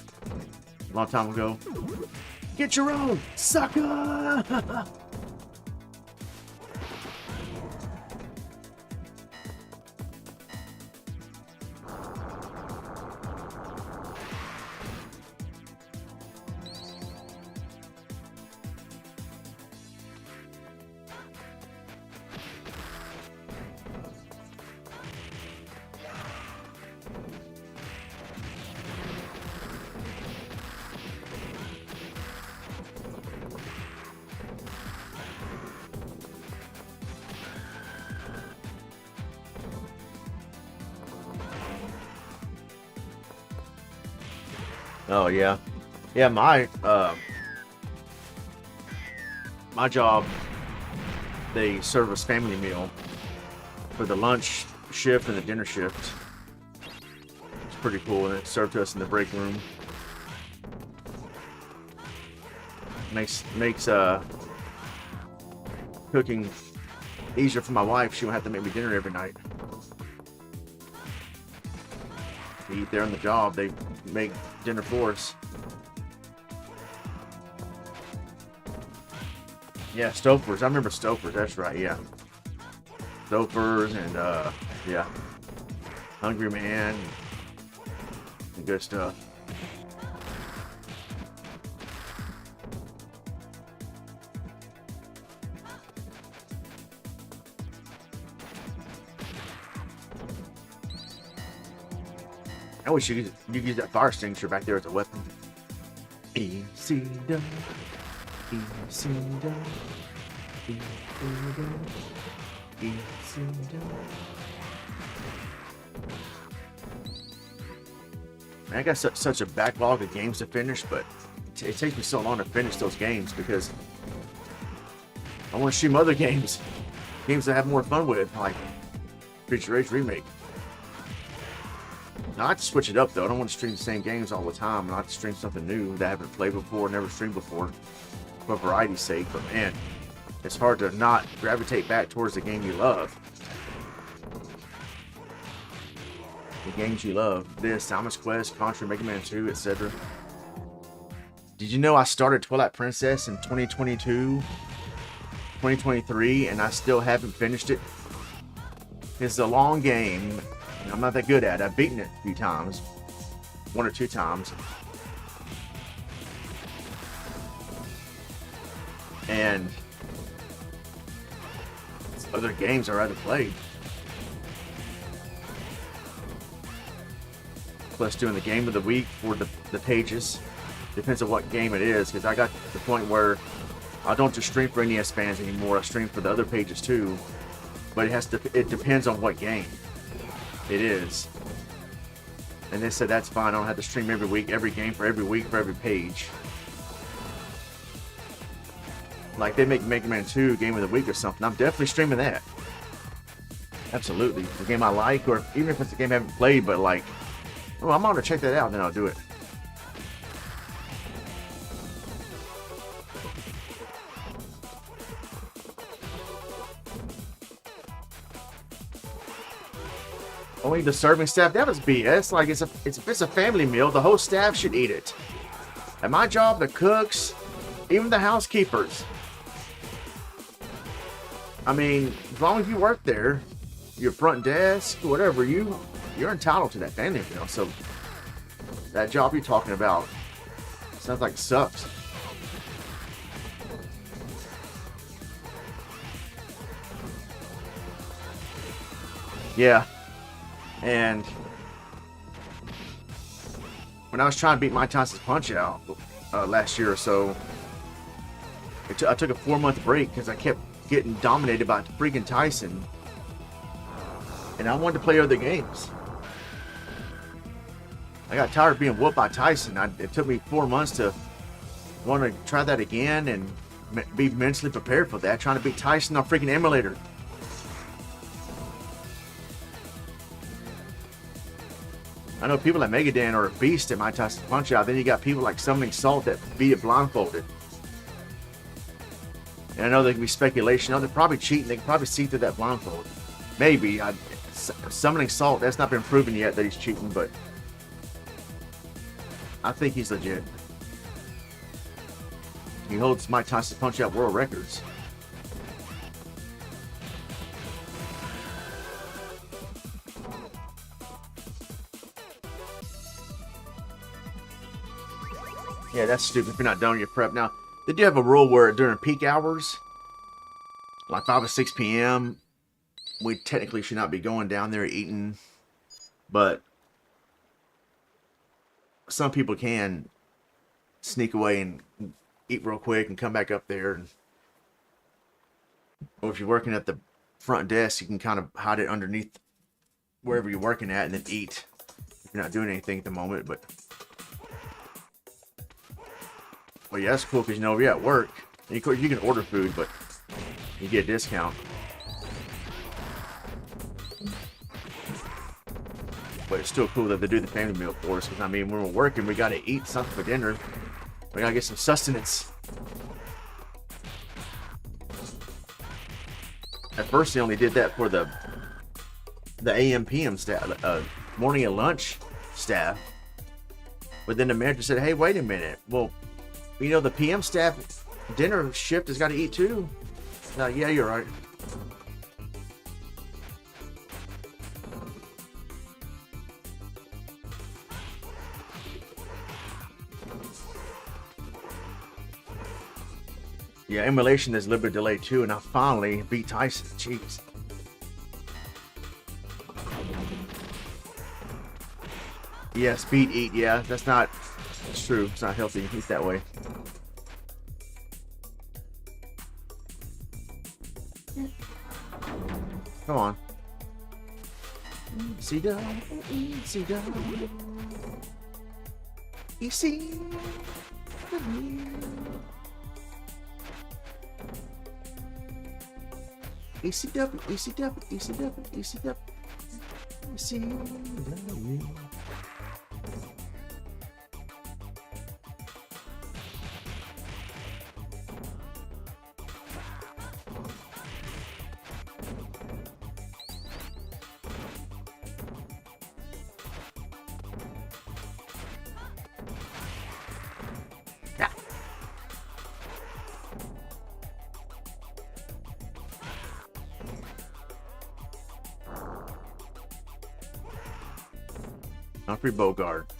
a long time ago. Get your own, sucker! Oh yeah, yeah. My job, they serve us family meal for the lunch shift and the dinner shift. It's pretty cool, and it's served to us in the break room. Makes cooking easier for my wife. She won't have to make me dinner every night. We eat there on the job. They make dinner for us. Yeah, Stouffer's. I remember Stouffer's. That's right. Yeah, Stouffer's and yeah, Hungry Man. And good stuff. I wish you could use that fire extinguisher back there as a weapon. Easy done. Easy done. Easy done. Easy done. Man, I got such a backlog of games to finish, but it takes me so long to finish those games because I want to stream other games. Games I have more fun with, like Future Age Remake. Now, I like to switch it up though. I don't want to stream the same games all the time. I like to stream something new that I haven't played before, never streamed before, for variety's sake. But man, it's hard to not gravitate back towards the game you love. The games you love. This, Simon's Quest, Contra, Mega Man 2, etc. Did you know I started Twilight Princess in 2022, 2023, and I still haven't finished it? It's a long game. I'm not that good at it. I've beaten it a few times. 1 or 2 times. And other games I'd rather play. Plus doing the game of the week for the pages. Depends on what game it is, because I got to the point where I don't just stream for NES fans anymore. I stream for the other pages too. But it depends on what game it is. And they said that's fine. I don't have to stream every week, every game for every week for every page. Like they make Mega Man 2 Game of the Week or something. I'm definitely streaming that. Absolutely. The game I like, or even if it's a game I haven't played, but like, oh, I'm gonna check that out, and then I'll do it. Only the serving staff, that was BS. Like, if it's a family meal, the whole staff should eat it. At my job, the cooks, even the housekeepers. I mean, as long as you work there, your front desk, whatever, you're entitled to that family meal. So that job you're talking about sounds like it sucks. Yeah. And when I was trying to beat Mike Tyson's Punch-Out last year or so, I took a 4-month break because I kept getting dominated by freaking Tyson, and I wanted to play other games. I got tired of being whooped by Tyson. It took me 4 months to want to try that again and be mentally prepared for that, trying to beat Tyson on freaking emulator. I know people like Megadan are a beast at My Tyson Punch-Out. Then you got people like Summoning Salt that beat it blindfolded. And I know there can be speculation. Oh, they're probably cheating. They can probably see through that blindfold. Maybe. Summoning Salt, that's not been proven yet that he's cheating, but I think he's legit. He holds Mike Tyson Punch-Out world records. Yeah, that's stupid if you're not done with your prep. Now, they do have a rule where during peak hours, like 5 or 6 p.m., we technically should not be going down there eating. But some people can sneak away and eat real quick and come back up there. Or if you're working at the front desk, you can kind of hide it underneath wherever you're working at and then eat. If you're not doing anything at the moment, but... Well, yeah, that's cool because, you know, you're at work. And you can order food, but you get a discount. But it's still cool that they do the family meal for us. Because, I mean, when we're working, we got to eat something for dinner. We got to get some sustenance. At first, they only did that for the AM, PM staff, morning and lunch staff. But then the manager said, hey, wait a minute. Well, you know, the PM staff dinner shift has got to eat too. Yeah, you're right. Yeah, emulation is a little bit delayed too, and I finally beat Tyson. Jeez. Yes, beat, eat. Yeah, that's not... It's true. It's not healthy. Eat that way. Come on. Easy done. Easy done. Easy. Easy double. Easy double. Easy double. Easy double. Easy double. Humphrey Bogart.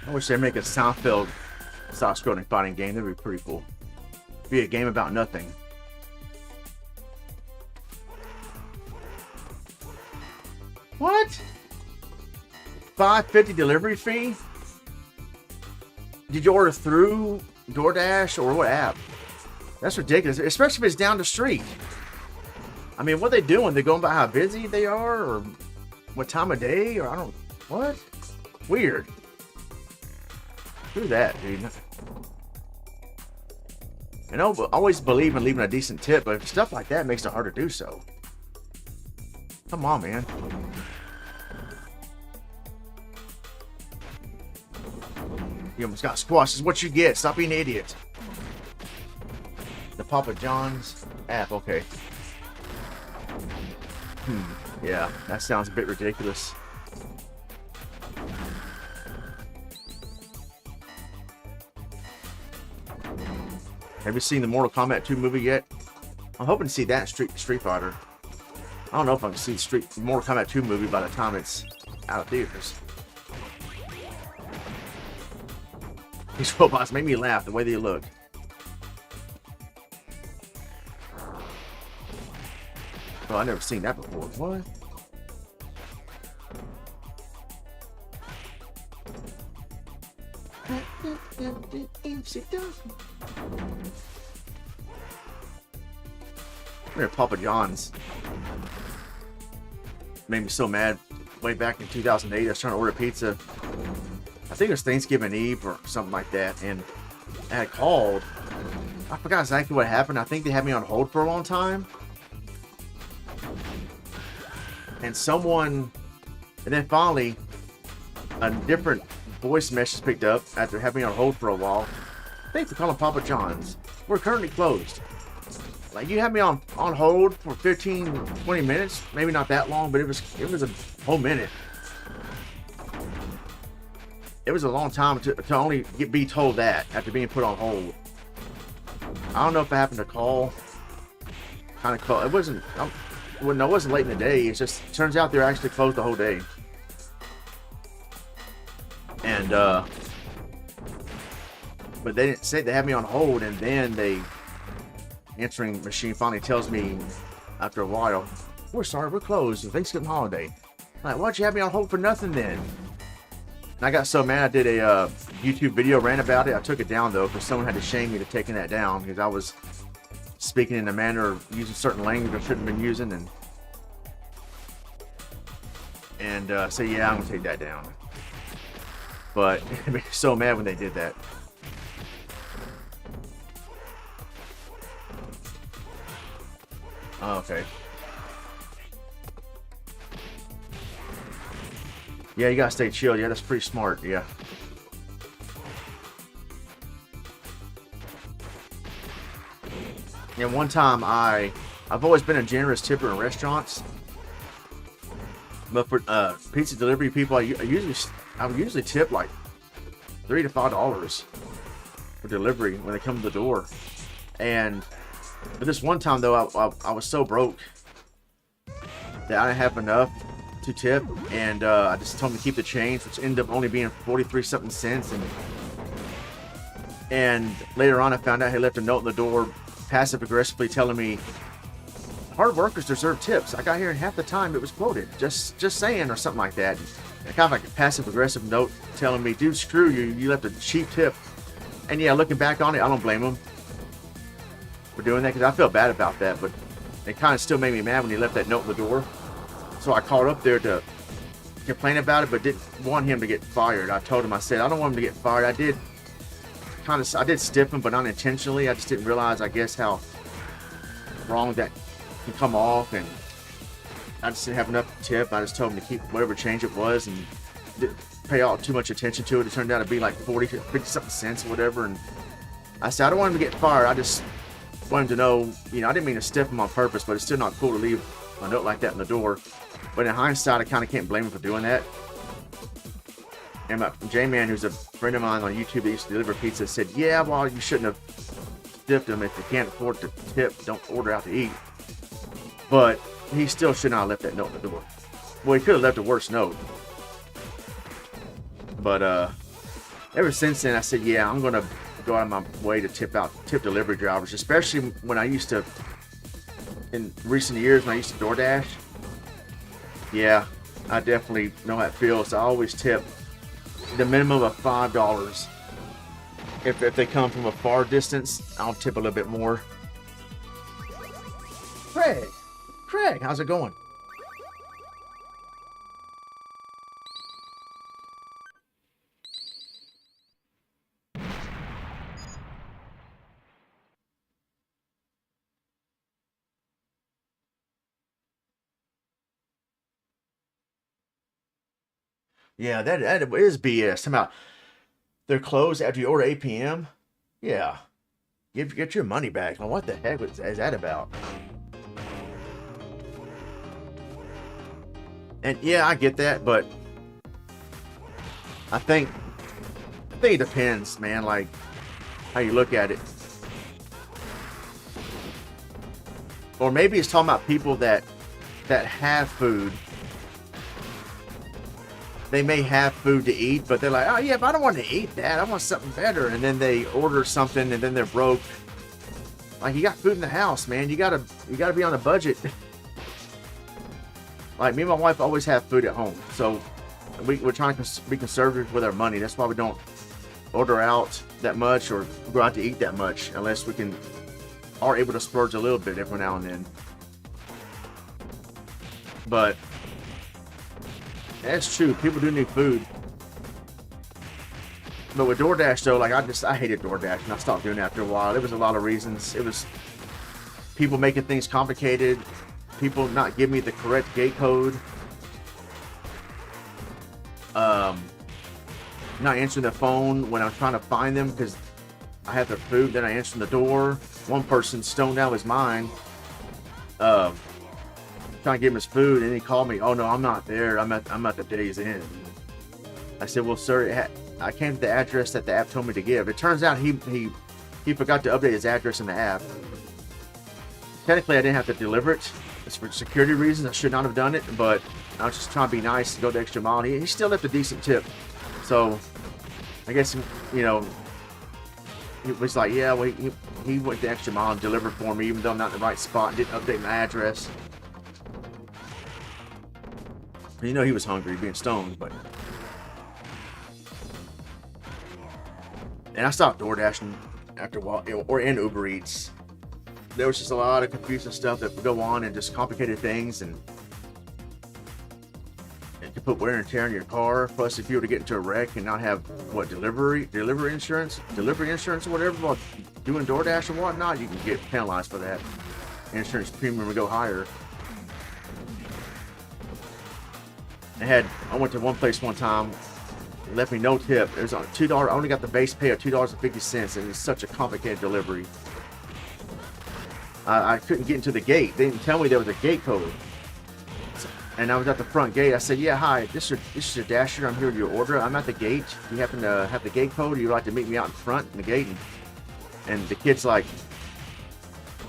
I wish they'd make a Seinfeld side-scrolling fighting game. That'd be pretty cool. Be a game about nothing. What? $5.50 delivery fee? Did you order through DoorDash or what app? That's ridiculous, especially if it's down the street. I mean, what are they doing? They're going by how busy they are, or what time of day, or I don't. What? Weird. Do that, dude. You know, but always believe in leaving a decent tip, but stuff like that makes it hard to do so. Come on, man. You almost got squashed. This is what you get. Stop being an idiot. The Papa John's app. Okay. Yeah, that sounds a bit ridiculous. Have you seen the Mortal Kombat 2 movie yet? I'm hoping to see that Street Fighter. I don't know if I can see the Mortal Kombat 2 movie by the time it's out of theaters. These robots make me laugh the way they look. Oh, I've never seen that before. What? Remember Papa John's made me so mad way back in 2008. I was trying to order pizza. I think it was Thanksgiving Eve or something like that, and I had called. I forgot exactly what happened. I think they had me on hold for a long time. And then finally, a different voice message picked up after having me on hold for a while. Thanks for calling Papa John's. We're currently closed. Like, you had me on hold for 15, 20 minutes. Maybe not that long, but it was a whole minute. It was a long time to only be told that after being put on hold. I don't know if I happened to call. Kind of call. It wasn't. Well, no, it wasn't late in the day. It just turns out they're actually closed the whole day. And but they didn't say they had me on hold, and then the answering machine finally tells me after a while, "We're sorry, we're closed. It's Thanksgiving holiday." I'm like, why'd you have me on hold for nothing then? And I got so mad I did a YouTube video rant about it. I took it down though because someone had to shame me to taking that down because I was speaking in a manner of using certain language I shouldn't have been using, and so yeah, I'm gonna take that down. But it made me so mad when they did that. Oh, okay. Yeah, you gotta stay chill. Yeah, that's pretty smart. Yeah. Yeah, one time I've always been a generous tipper in restaurants, but for pizza delivery people, I would usually tip like $3 to $5 for delivery when they come to the door. But this one time though, I was so broke that I didn't have enough to tip, and I just told them to keep the change, which ended up only being 43 something cents. And later on, I found out he left a note on the door, passive aggressively telling me hard workers deserve tips. I got here and half the time it was quoted, just saying, or something like that. And kind of like a passive aggressive note telling me, dude, screw you, you left a cheap tip. And yeah, looking back on it, I don't blame him for doing that because I felt bad about that, but it kind of still made me mad when he left that note on the door. So I called up there to complain about it, but didn't want him to get fired. I told him, I said, I don't want him to get fired. I did stiff him, but unintentionally. I just didn't realize, I guess, how wrong that can come off, and I just didn't have enough tip. I just told him to keep whatever change it was and didn't pay all too much attention to it. It turned out to be like 40, 50 something cents or whatever. And I said, I don't want him to get fired. I just want him to know, I didn't mean to stiff him on purpose, but it's still not cool to leave a note like that in the door. But in hindsight, I kind of can't blame him for doing that. And my J-Man, who's a friend of mine on YouTube that used to deliver pizza, said, yeah, well, you shouldn't have stiffed him. If you can't afford to tip, don't order out to eat. But he still should not have left that note in the door. Well, he could have left a worse note. But ever since then, I said, yeah, I'm gonna go out of my way to tip delivery drivers, especially when I used to, in recent years, when I used to DoorDash. Yeah, I definitely know how it feels. I always tip the minimum of $5. If they come from a far distance, I'll tip a little bit more. Craig, how's it going? Yeah, that is BS. Somehow they're closed after you order 8 p.m. Yeah, get your money back. Now, what the heck is that about? And yeah, I get that, but I think it depends, man. Like how you look at it, or maybe it's talking about people that have food. They may have food to eat, but they're like, oh yeah, but I don't want to eat that. I want something better. And then they order something, and then they're broke. Like, you got food in the house, man. You gotta be on a budget. Like, me and my wife always have food at home, so we're trying to be conservative with our money. That's why we don't order out that much or go out to eat that much, unless we are able to splurge a little bit every now and then. But that's true. People do need food. But with DoorDash, though, like, I hated DoorDash, and I stopped doing it after a while. There was a lot of reasons. It was people making things complicated, people not giving me the correct gate code, not answering the phone when I'm trying to find them because I have their food. Then I answer the door. One person stoned out his mind, trying to give him his food, and he called me. Oh no, I'm not there. I'm at the Days Inn. I said, well, sir, I came to the address that the app told me to give. It turns out he forgot to update his address in the app. Technically, I didn't have to deliver it. It's for security reasons. I should not have done it, but I was just trying to be nice and go the extra mile. And he still left a decent tip. So I guess, you know, it was like, yeah, well, he went the extra mile and delivered for me, even though I'm not in the right spot and didn't update my address. You know, he was hungry, being stoned, but. And I stopped DoorDashing after a while, or in Uber Eats. There was just a lot of confusing stuff that would go on and just complicated things, and it could put wear and tear on your car. Plus, if you were to get into a wreck and not have what delivery insurance or whatever while doing DoorDash and whatnot, you can get penalized for that. Insurance premium would go higher. I went to one place one time. Left me no tip. It was on $2. I only got the base pay of $2.50, and it's such a complicated delivery. I couldn't get into the gate. They didn't tell me there was a gate code. And I was at the front gate. I said, "Yeah, hi. This is your Dasher. I'm here with your order. I'm at the gate. Do you happen to have the gate code? Or you would like to meet me out in front in the gate?" And the kid's like,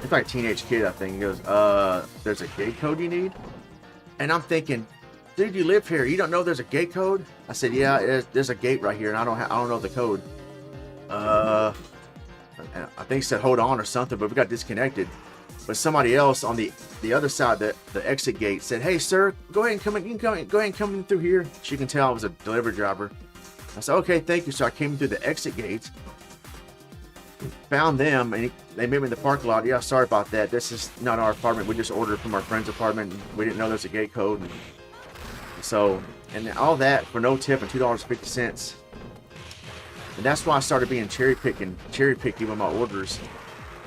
it's like a teenage kid, I think. He goes, "There's a gate code you need?" And I'm thinking, dude, you live here. You don't know there's a gate code? I said, yeah, there's a gate right here, and I don't know the code. I think he said hold on or something, but we got disconnected. But somebody else on the other side, the exit gate, said, "Hey, sir, go ahead and come in. Go ahead and come in through here." She can tell I was a delivery driver. I said, "Okay, thank you." So I came through the exit gate, found them, and they met me in the parking lot. "Yeah, sorry about that. This is not our apartment. We just ordered from our friend's apartment. And we didn't know there's a gate code." And all that for no tip and $2.50. And that's why I started being cherry picky with my orders.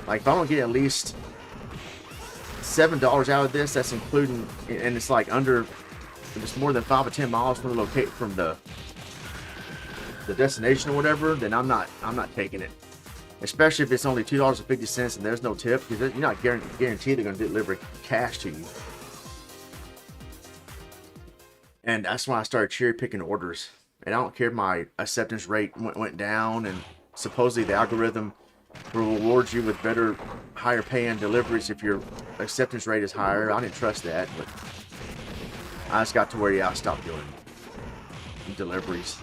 Like, if I don't get at least $7 out of this, that's including, and it's like if it's more than 5 or 10 miles from the destination or whatever, then I'm not taking it. Especially if it's only $2.50 and there's no tip, because you're not guaranteed they're going to deliver cash to you. And that's when I started cherry picking orders. And I don't care if my acceptance rate went down, and supposedly the algorithm rewards you with better, higher paying deliveries if your acceptance rate is higher. I didn't trust that, but I just got to where, yeah, I stopped doing deliveries.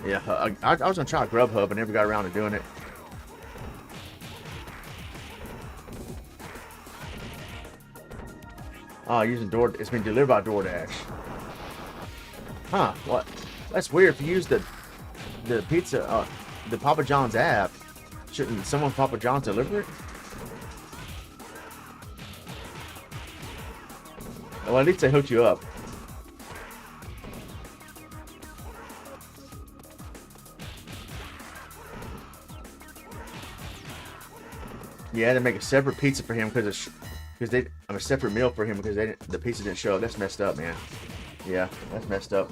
Yeah, I was gonna try Grubhub, but never got around to doing it. Oh, using it's been delivered by DoorDash. Huh? What? That's weird. If you use the pizza, the Papa John's app, shouldn't someone from Papa John's deliver it? Well, at least they hooked you up. Yeah, they make a separate pizza for him because a separate meal for him because the pizza didn't show up. That's messed up, man. Yeah, that's messed up.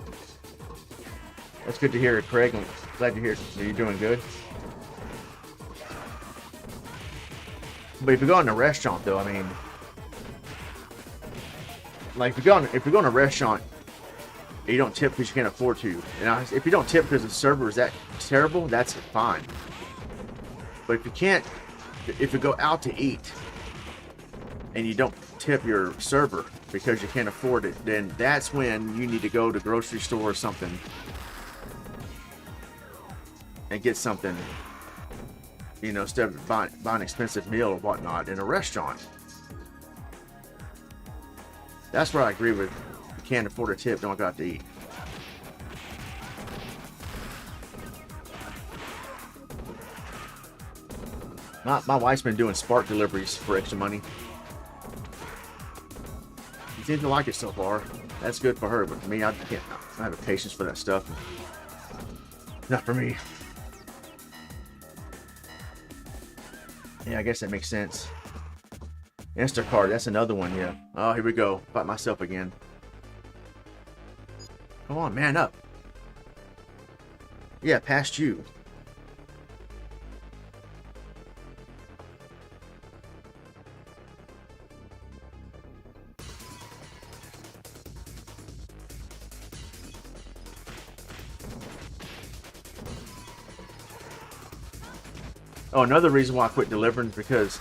That's good to hear, Craig. I'm glad to hear that you're doing good. But if you go in a restaurant, though, I mean, like if you go in a restaurant, and you don't tip because you can't afford to. And if you don't tip because the server is that terrible, that's fine. But if you go out to eat and you don't tip your server because you can't afford it, then that's when you need to go to the grocery store or something and get something, you know, instead of buying an expensive meal or whatnot in a restaurant. That's where I agree with, you can't afford a tip, don't go out to eat. My wife's been doing Spark deliveries for extra money. She seems to like it so far. That's good for her, but for me, I don't have the patience for that stuff. Not for me. Yeah, I guess that makes sense. Instacart, that's another one, yeah. Oh, here we go. Fight myself again. Come on, man up. Yeah, past you. Oh, another reason why I quit delivering is because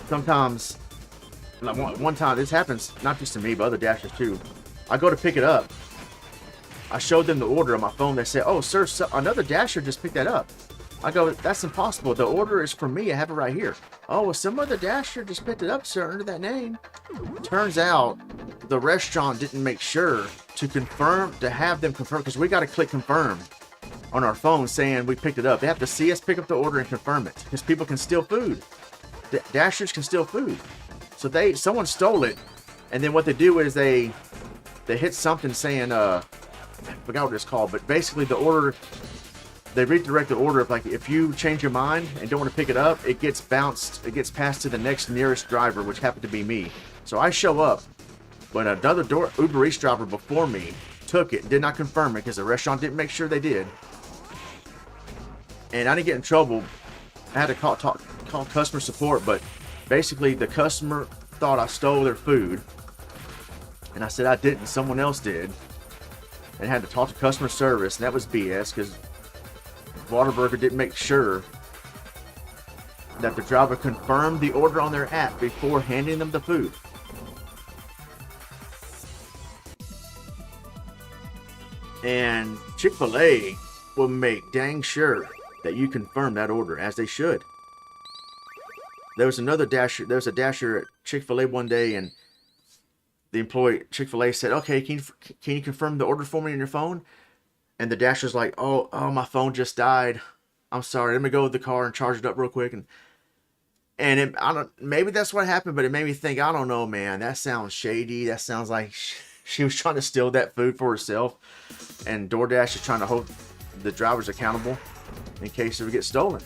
sometimes, like one time, this happens not just to me, but other dashers too. I go to pick it up. I showed them the order on my phone. They say, "Oh, sir, another dasher just picked that up." I go, "That's impossible. The order is for me. I have it right here." "Oh, well, some other dasher just picked it up, sir, under that name." Turns out the restaurant didn't make sure to have them confirm, because we got to click confirm on our phone saying we picked it up. They have to see us pick up the order and confirm it, because people can steal food. Dashers can steal food. So someone stole it, and then what they do is they hit something saying, I forgot what it's called, but basically the order, they redirect the order. If you change your mind and don't want to pick it up, it gets passed to the next nearest driver, which happened to be me. So I show up, but another Uber Eats driver before me took it, did not confirm it because the restaurant didn't make sure they did. And I didn't get in trouble. I had to call customer support, but basically the customer thought I stole their food, and I said I didn't, someone else did, and had to talk to customer service, and that was BS because Whataburger didn't make sure that the driver confirmed the order on their app before handing them the food. And Chick-fil-A will make dang sure that you confirm that order, as they should. There was a dasher at Chick-fil-A one day, and the employee at Chick-fil-A said, "Okay, can you confirm the order for me on your phone?" And the dasher's like, oh, my phone just died. I'm sorry. Let me go to the car and charge it up real quick. And maybe that's what happened, but it made me think, I don't know, man. That sounds shady. That sounds like she was trying to steal that food for herself, and DoorDash is trying to hold the drivers accountable in case it would get stolen.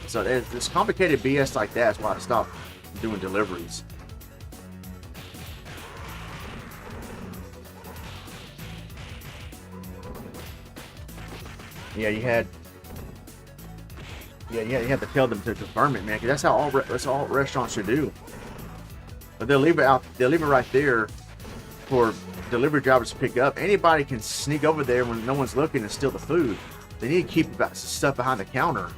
So it's complicated BS like that. That's why I stopped doing deliveries. Yeah, Yeah, you have to tell them to confirm it, man, because that's all restaurants should do. But they'll leave it out. They'll leave it right there for delivery drivers to pick up. Anybody can sneak over there when no one's looking and steal the food. They need to keep stuff behind the counter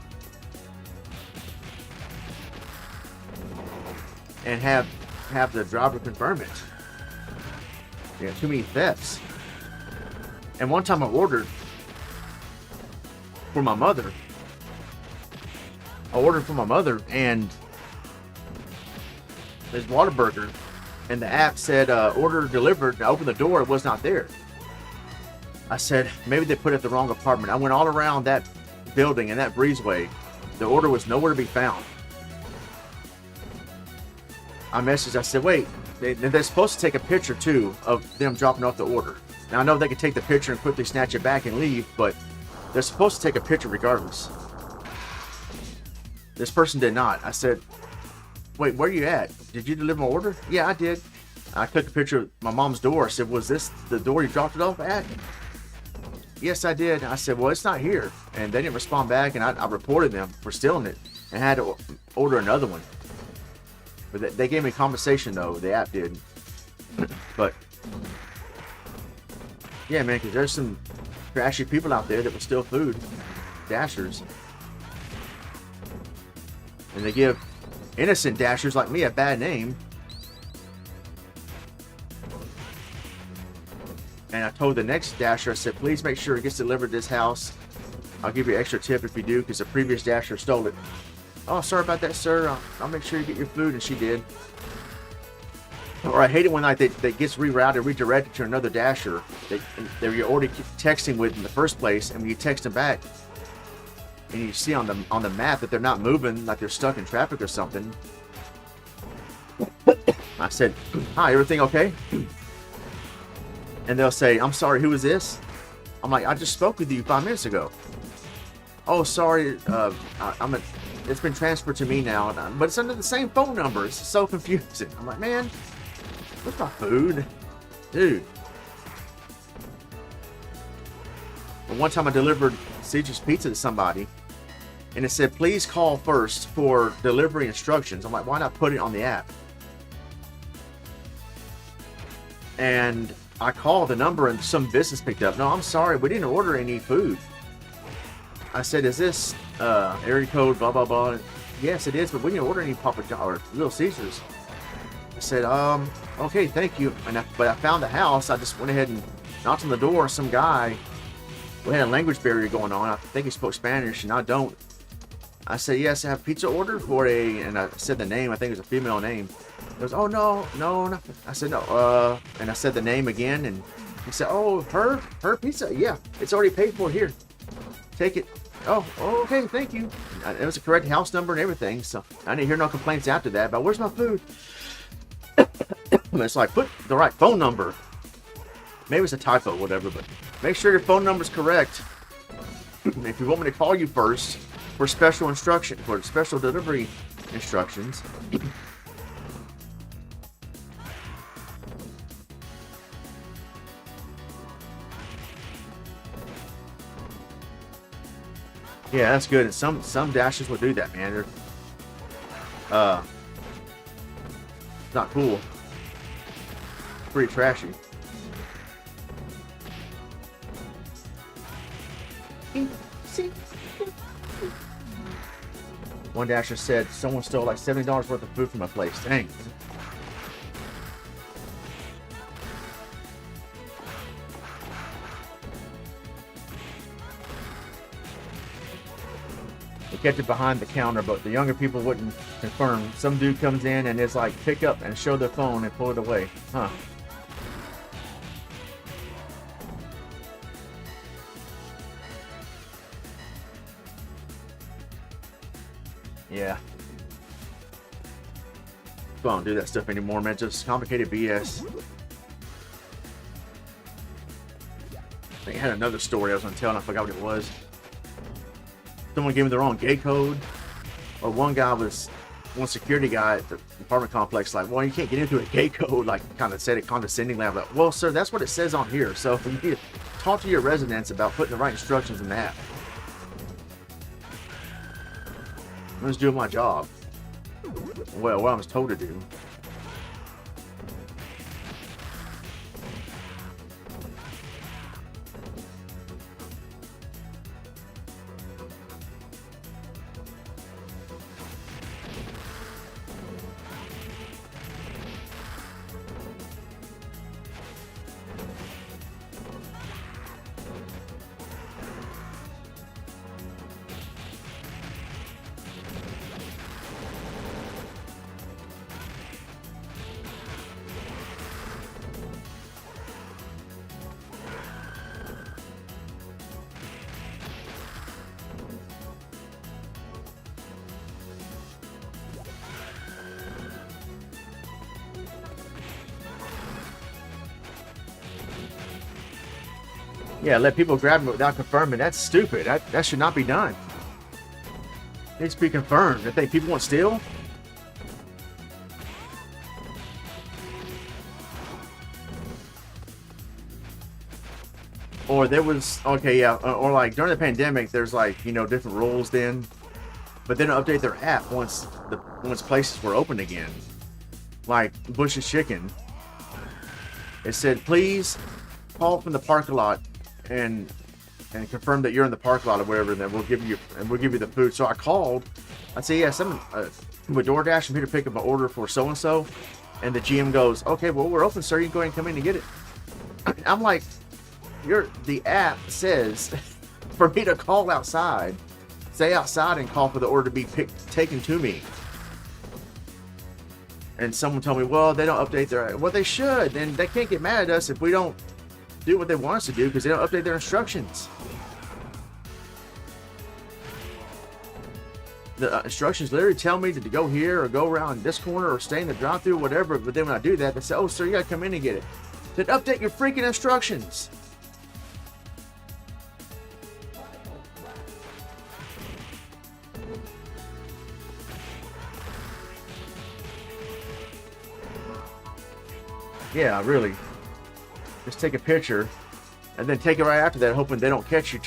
and have the driver confirm it. Yeah, too many thefts. And one time I ordered for my mother. And there's Whataburger, and the app said order delivered. I opened the door, it was not there. I said maybe they put it at the wrong apartment. I went all around that building and that breezeway. The order was nowhere to be found. I messaged, I said, wait, they're supposed to take a picture too of them dropping off the order. Now I know they can take the picture and quickly snatch it back and leave, but they're supposed to take a picture regardless. This person did not. I said, wait, where are you at? Did you deliver my order? Yeah, I did. I took a picture of my mom's door. I said, was this the door you dropped it off at? Yes, I did. I said, well, it's not here. And they didn't respond back, and I reported them for stealing it and had to order another one. But they gave me compensation, though. The app did. But, yeah, man, because there's some trashy people out there that will steal food. Dashers. And they give innocent dashers like me a bad name. And I told the next dasher, I said, please make sure it gets delivered to this house. I'll give you an extra tip if you do, because the previous dasher stole it. Oh, sorry about that, sir. I'll make sure you get your food. And she did. Or I hate it when that gets redirected to another dasher that you're already texting with in the first place, and when you text them back, and you see on the map that they're not moving, like they're stuck in traffic or something. I said, hi, everything okay? And they'll say, I'm sorry, who is this? I'm like, I just spoke with you 5 minutes ago. Oh, sorry, it's been transferred to me now, but it's under the same phone number. It's so confusing. I'm like, man, where's my food? Dude. But one time I delivered Caesar's Pizza to somebody, and it said, please call first for delivery instructions. I'm like, why not put it on the app? And I called the number, and some business picked up. No, I'm sorry, we didn't order any food. I said, is this area code, blah, blah, blah? Yes, it is, but we didn't order any Papa John or Little Caesars. I said, okay, thank you. But I found the house. I just went ahead and knocked on the door. Some guy, we had a language barrier going on. I think he spoke Spanish, and I don't. I said, yes, I have a pizza order for and I said the name. I think it was a female name. He goes, oh, no. I said, no. And I said the name again, and he said, oh, her pizza? Yeah, it's already paid for. Here, take it. Oh, okay, thank you. It was a correct house number and everything, so I didn't hear no complaints after that. But where's my food? It's like, put the right phone number. Maybe it's a typo, whatever, but make sure your phone number's correct. If you want me to call you first for special delivery instructions. Yeah, that's good. And some dashes will do that, man. They're not cool. Pretty trashy. One dasher said someone stole like $70 worth of food from my place. Dang. They kept it behind the counter, but the younger people wouldn't confirm. Some dude comes in and it's like pick up and show their phone and pull it away. Huh. Yeah. I don't do that stuff anymore, man. Just complicated BS. I had another story I was going to tell and I forgot what it was. Someone gave me the wrong gate code. Or one security guy at the apartment complex, like, well, you can't get into a gate code, like, kind of said it condescendingly. I'm like, well, sir, that's what it says on here. So you need to talk to your residents about putting the right instructions in the app. I'm just doing my job. Well, what I was told to do. Yeah, let people grab them without confirming. That's stupid. That should not be done. It needs to be confirmed. I think people want to steal. Or there was, okay, yeah, or like during the pandemic, there's like, you know, different rules then. But they don't update their app once places were open again. Like Bush's Chicken. It said, please call from the parking lot and confirm that you're in the parking lot or whatever, and then we'll give you the food. So I called. I said, yeah, someone with DoorDash, I'm here to pick up an order for so and so, and the GM goes, okay, well, we're open, sir. You can go ahead and come in and get it. I'm like, the app says for me to call outside, stay outside, and call for the order to be taken to me. And someone told me, well, they don't update their. Well, they should. Then they can't get mad at us if we don't do what they want us to do because they don't update their instructions. The instructions literally tell me to go here or go around this corner or stay in the drive-thru or whatever. But then when I do that, they say, oh, sir, you got to come in and get it. Then update your freaking instructions. Yeah, really. Just take a picture and then take it right after that, hoping they don't catch you.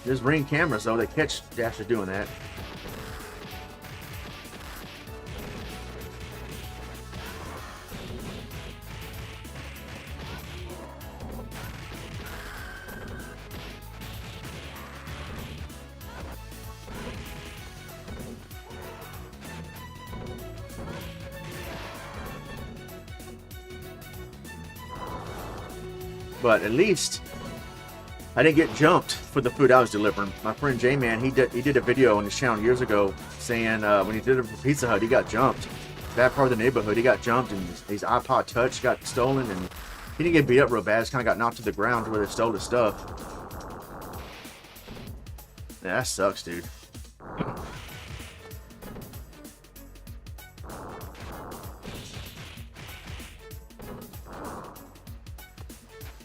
There's Ring cameras, though. They catch Dasher doing that. But at least I didn't get jumped for the food I was delivering. My friend J-Man, he did a video on his channel years ago saying when he did it for Pizza Hut, he got jumped. That part of the neighborhood, he got jumped, and his iPod Touch got stolen, and he didn't get beat up real bad. Just kind of got knocked to the ground where they stole his stuff. Yeah, that sucks, dude.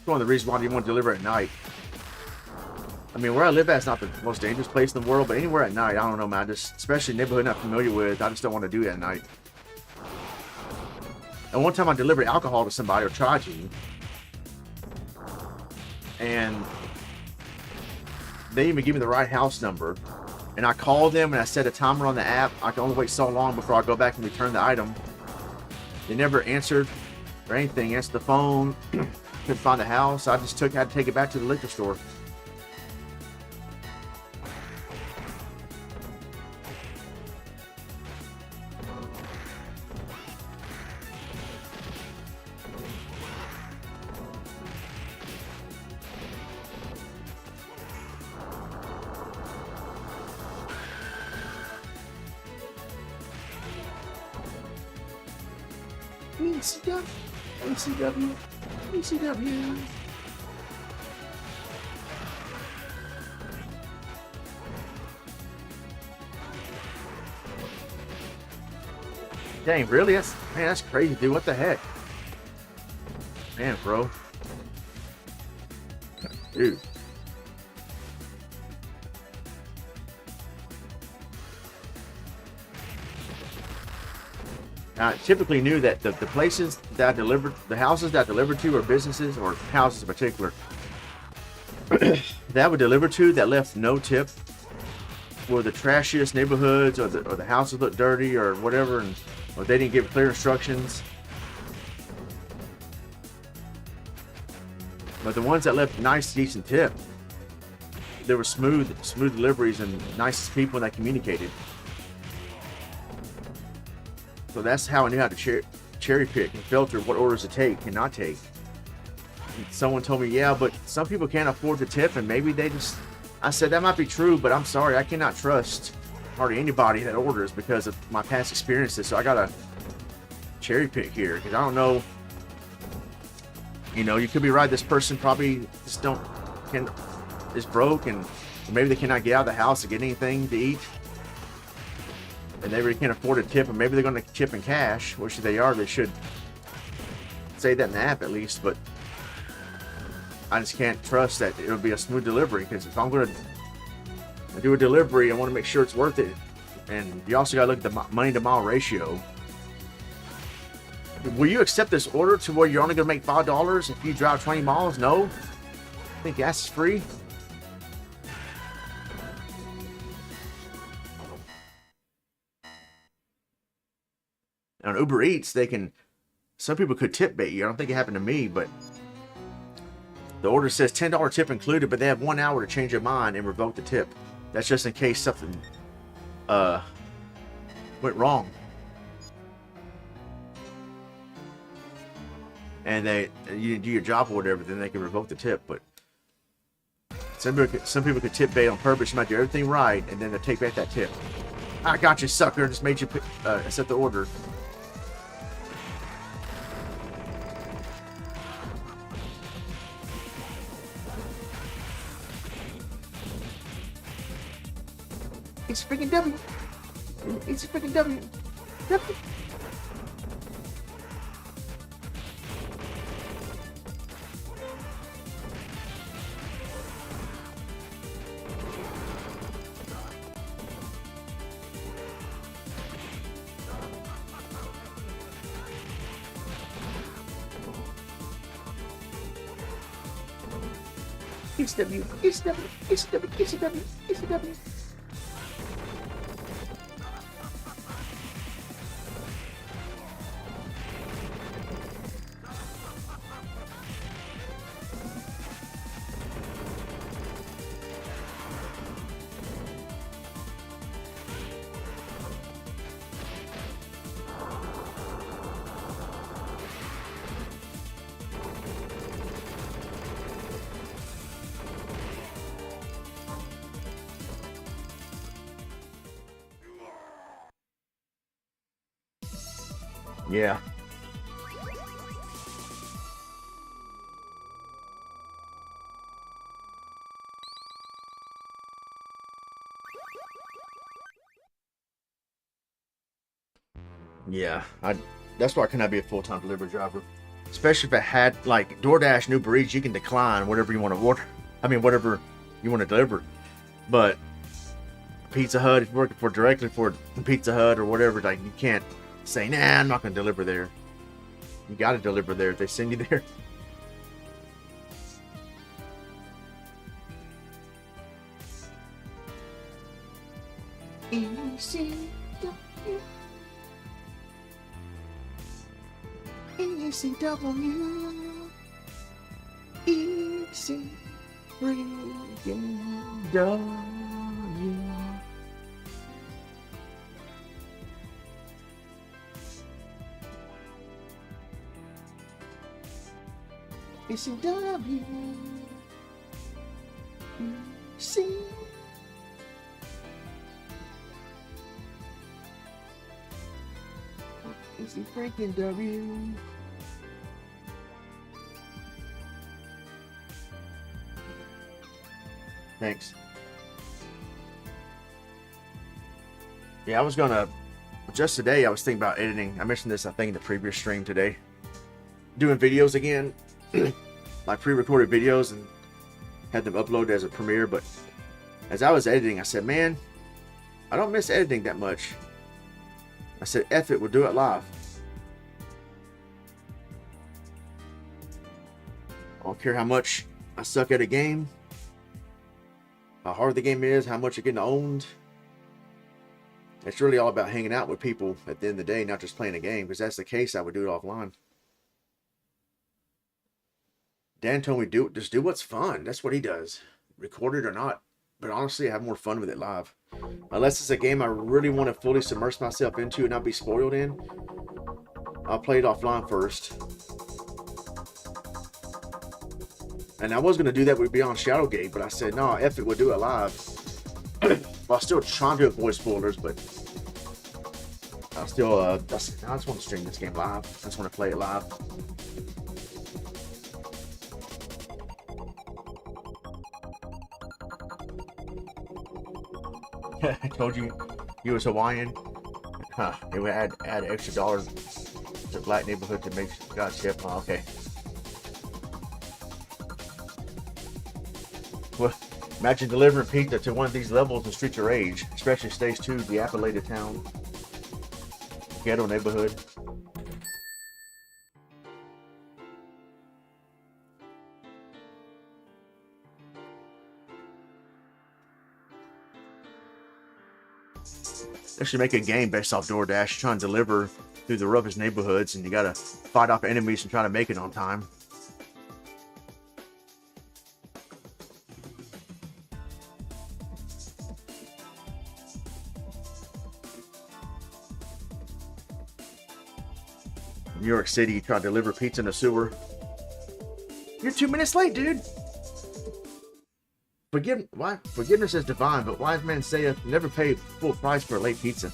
One of the reasons why you want to deliver at night. I mean, where I live at is not the most dangerous place in the world, but anywhere at night, I don't know, man. Just especially a neighborhood I'm not familiar with, I just don't want to do that at night. And one time I delivered alcohol to somebody, or tried to, and they didn't even give me the right house number. And I called them and I set a timer on the app. I can only wait so long before I go back and return the item. They never answered or anything. Answered the phone. Couldn't find the house. I just had to take it back to the liquor store. ECW. ECW. Dang, really? That's crazy, dude. What the heck? Man, bro. Dude. I typically knew that the places that I delivered, the houses that I delivered to, or businesses, or houses in particular, that I would deliver to that left no tip, were the trashiest neighborhoods, or the houses looked dirty or whatever, or they didn't give clear instructions. But the ones that left nice, decent tip, they were smooth deliveries and nicest people that communicated. So that's how I knew how to cherry pick and filter what orders to take and not take. And someone told me, yeah, but some people can't afford to tip, and maybe they just... I said, that might be true, but I'm sorry, I cannot trust hardly anybody that orders because of my past experiences. So I gotta cherry pick here, because I don't know. You know, you could be right. This person probably just is broke, and maybe they cannot get out of the house to get anything to eat, and they really can't afford a tip, and maybe they're going to tip in cash, which they are. They should say that in the app at least, but I just can't trust that it'll be a smooth delivery, because if I'm going to do a delivery, I want to make sure it's worth it. And you also got to look at the money to mile ratio. Will you accept this order to where you're only going to make $5 if you drive 20 miles? No. I think gas is free. On Uber Eats, some people could tip bait you. I don't think it happened to me, but the order says $10 tip included, but they have 1 hour to change their mind and revoke the tip. That's just in case something went wrong. And you didn't do your job or whatever, then they can revoke the tip. But some people could tip bait on purpose. You might do everything right, and then they'll take back that tip. I got you, sucker. Just made you accept the order.
It's a freaking W. It's a freaking W. W. It's W. It's W. It's W. It's W. It's W.
Yeah. Yeah, that's why I cannot be a full-time delivery driver. Especially if I had, like, DoorDash and Uber Eats, you can decline whatever you want to order. I mean, whatever you want to deliver. But Pizza Hut, if you're working directly for Pizza Hut or whatever, like, you can't say, nah, I'm not going to deliver there. You got to deliver there if they send you there.
ECW. ECW. EC freaking W. ECW. EC. It's the freaking W.
Thanks. Yeah, I was gonna, just today I was thinking about editing. I mentioned this, I think, in the previous stream today. Doing videos again, like pre-recorded videos, and had them uploaded as a premiere. But as I was editing, I said, man, I don't miss editing that much. I said, F it, we'll do it live. I don't care how much I suck at a game, how hard the game is, how much you're getting owned. It's really all about hanging out with people at the end of the day, not just playing a game. Because that's the case, I would do it offline. Dan told me just do what's fun. That's what he does, record it or not. But honestly, I have more fun with it live. Unless it's a game I really want to fully submerge myself into and not be spoiled in, I'll play it offline first. And I was going to do that with Beyond Shadowgate, but I said, no, F it, we'll do it live. While still trying to avoid spoilers, but I still, I just want to stream this game live. I just want to play it live. I told you was Hawaiian. Huh, it would add extra dollars to black neighborhood to make God ship. Oh, okay. Well, imagine delivering pizza to one of these levels in Streets of Rage, especially Stage 2, the Appalachian town, ghetto neighborhood. They should make a game based off DoorDash, trying to deliver through the roughest neighborhoods, and you gotta fight off enemies and try to make it on time. New York City, you try to deliver pizza in the sewer. You're 2 minutes late, dude. Forgiveness is divine, but wise men say never pay full price for a late pizza.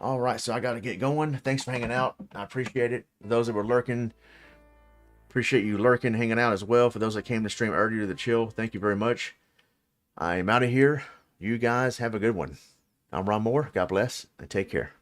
All right, so I got to get going. Thanks for hanging out. I appreciate it. Those that were lurking, appreciate you lurking, hanging out as well. For those that came to stream earlier to the chill, thank you very much. I am out of here. You guys have a good one. I'm Ronmower. God bless and take care.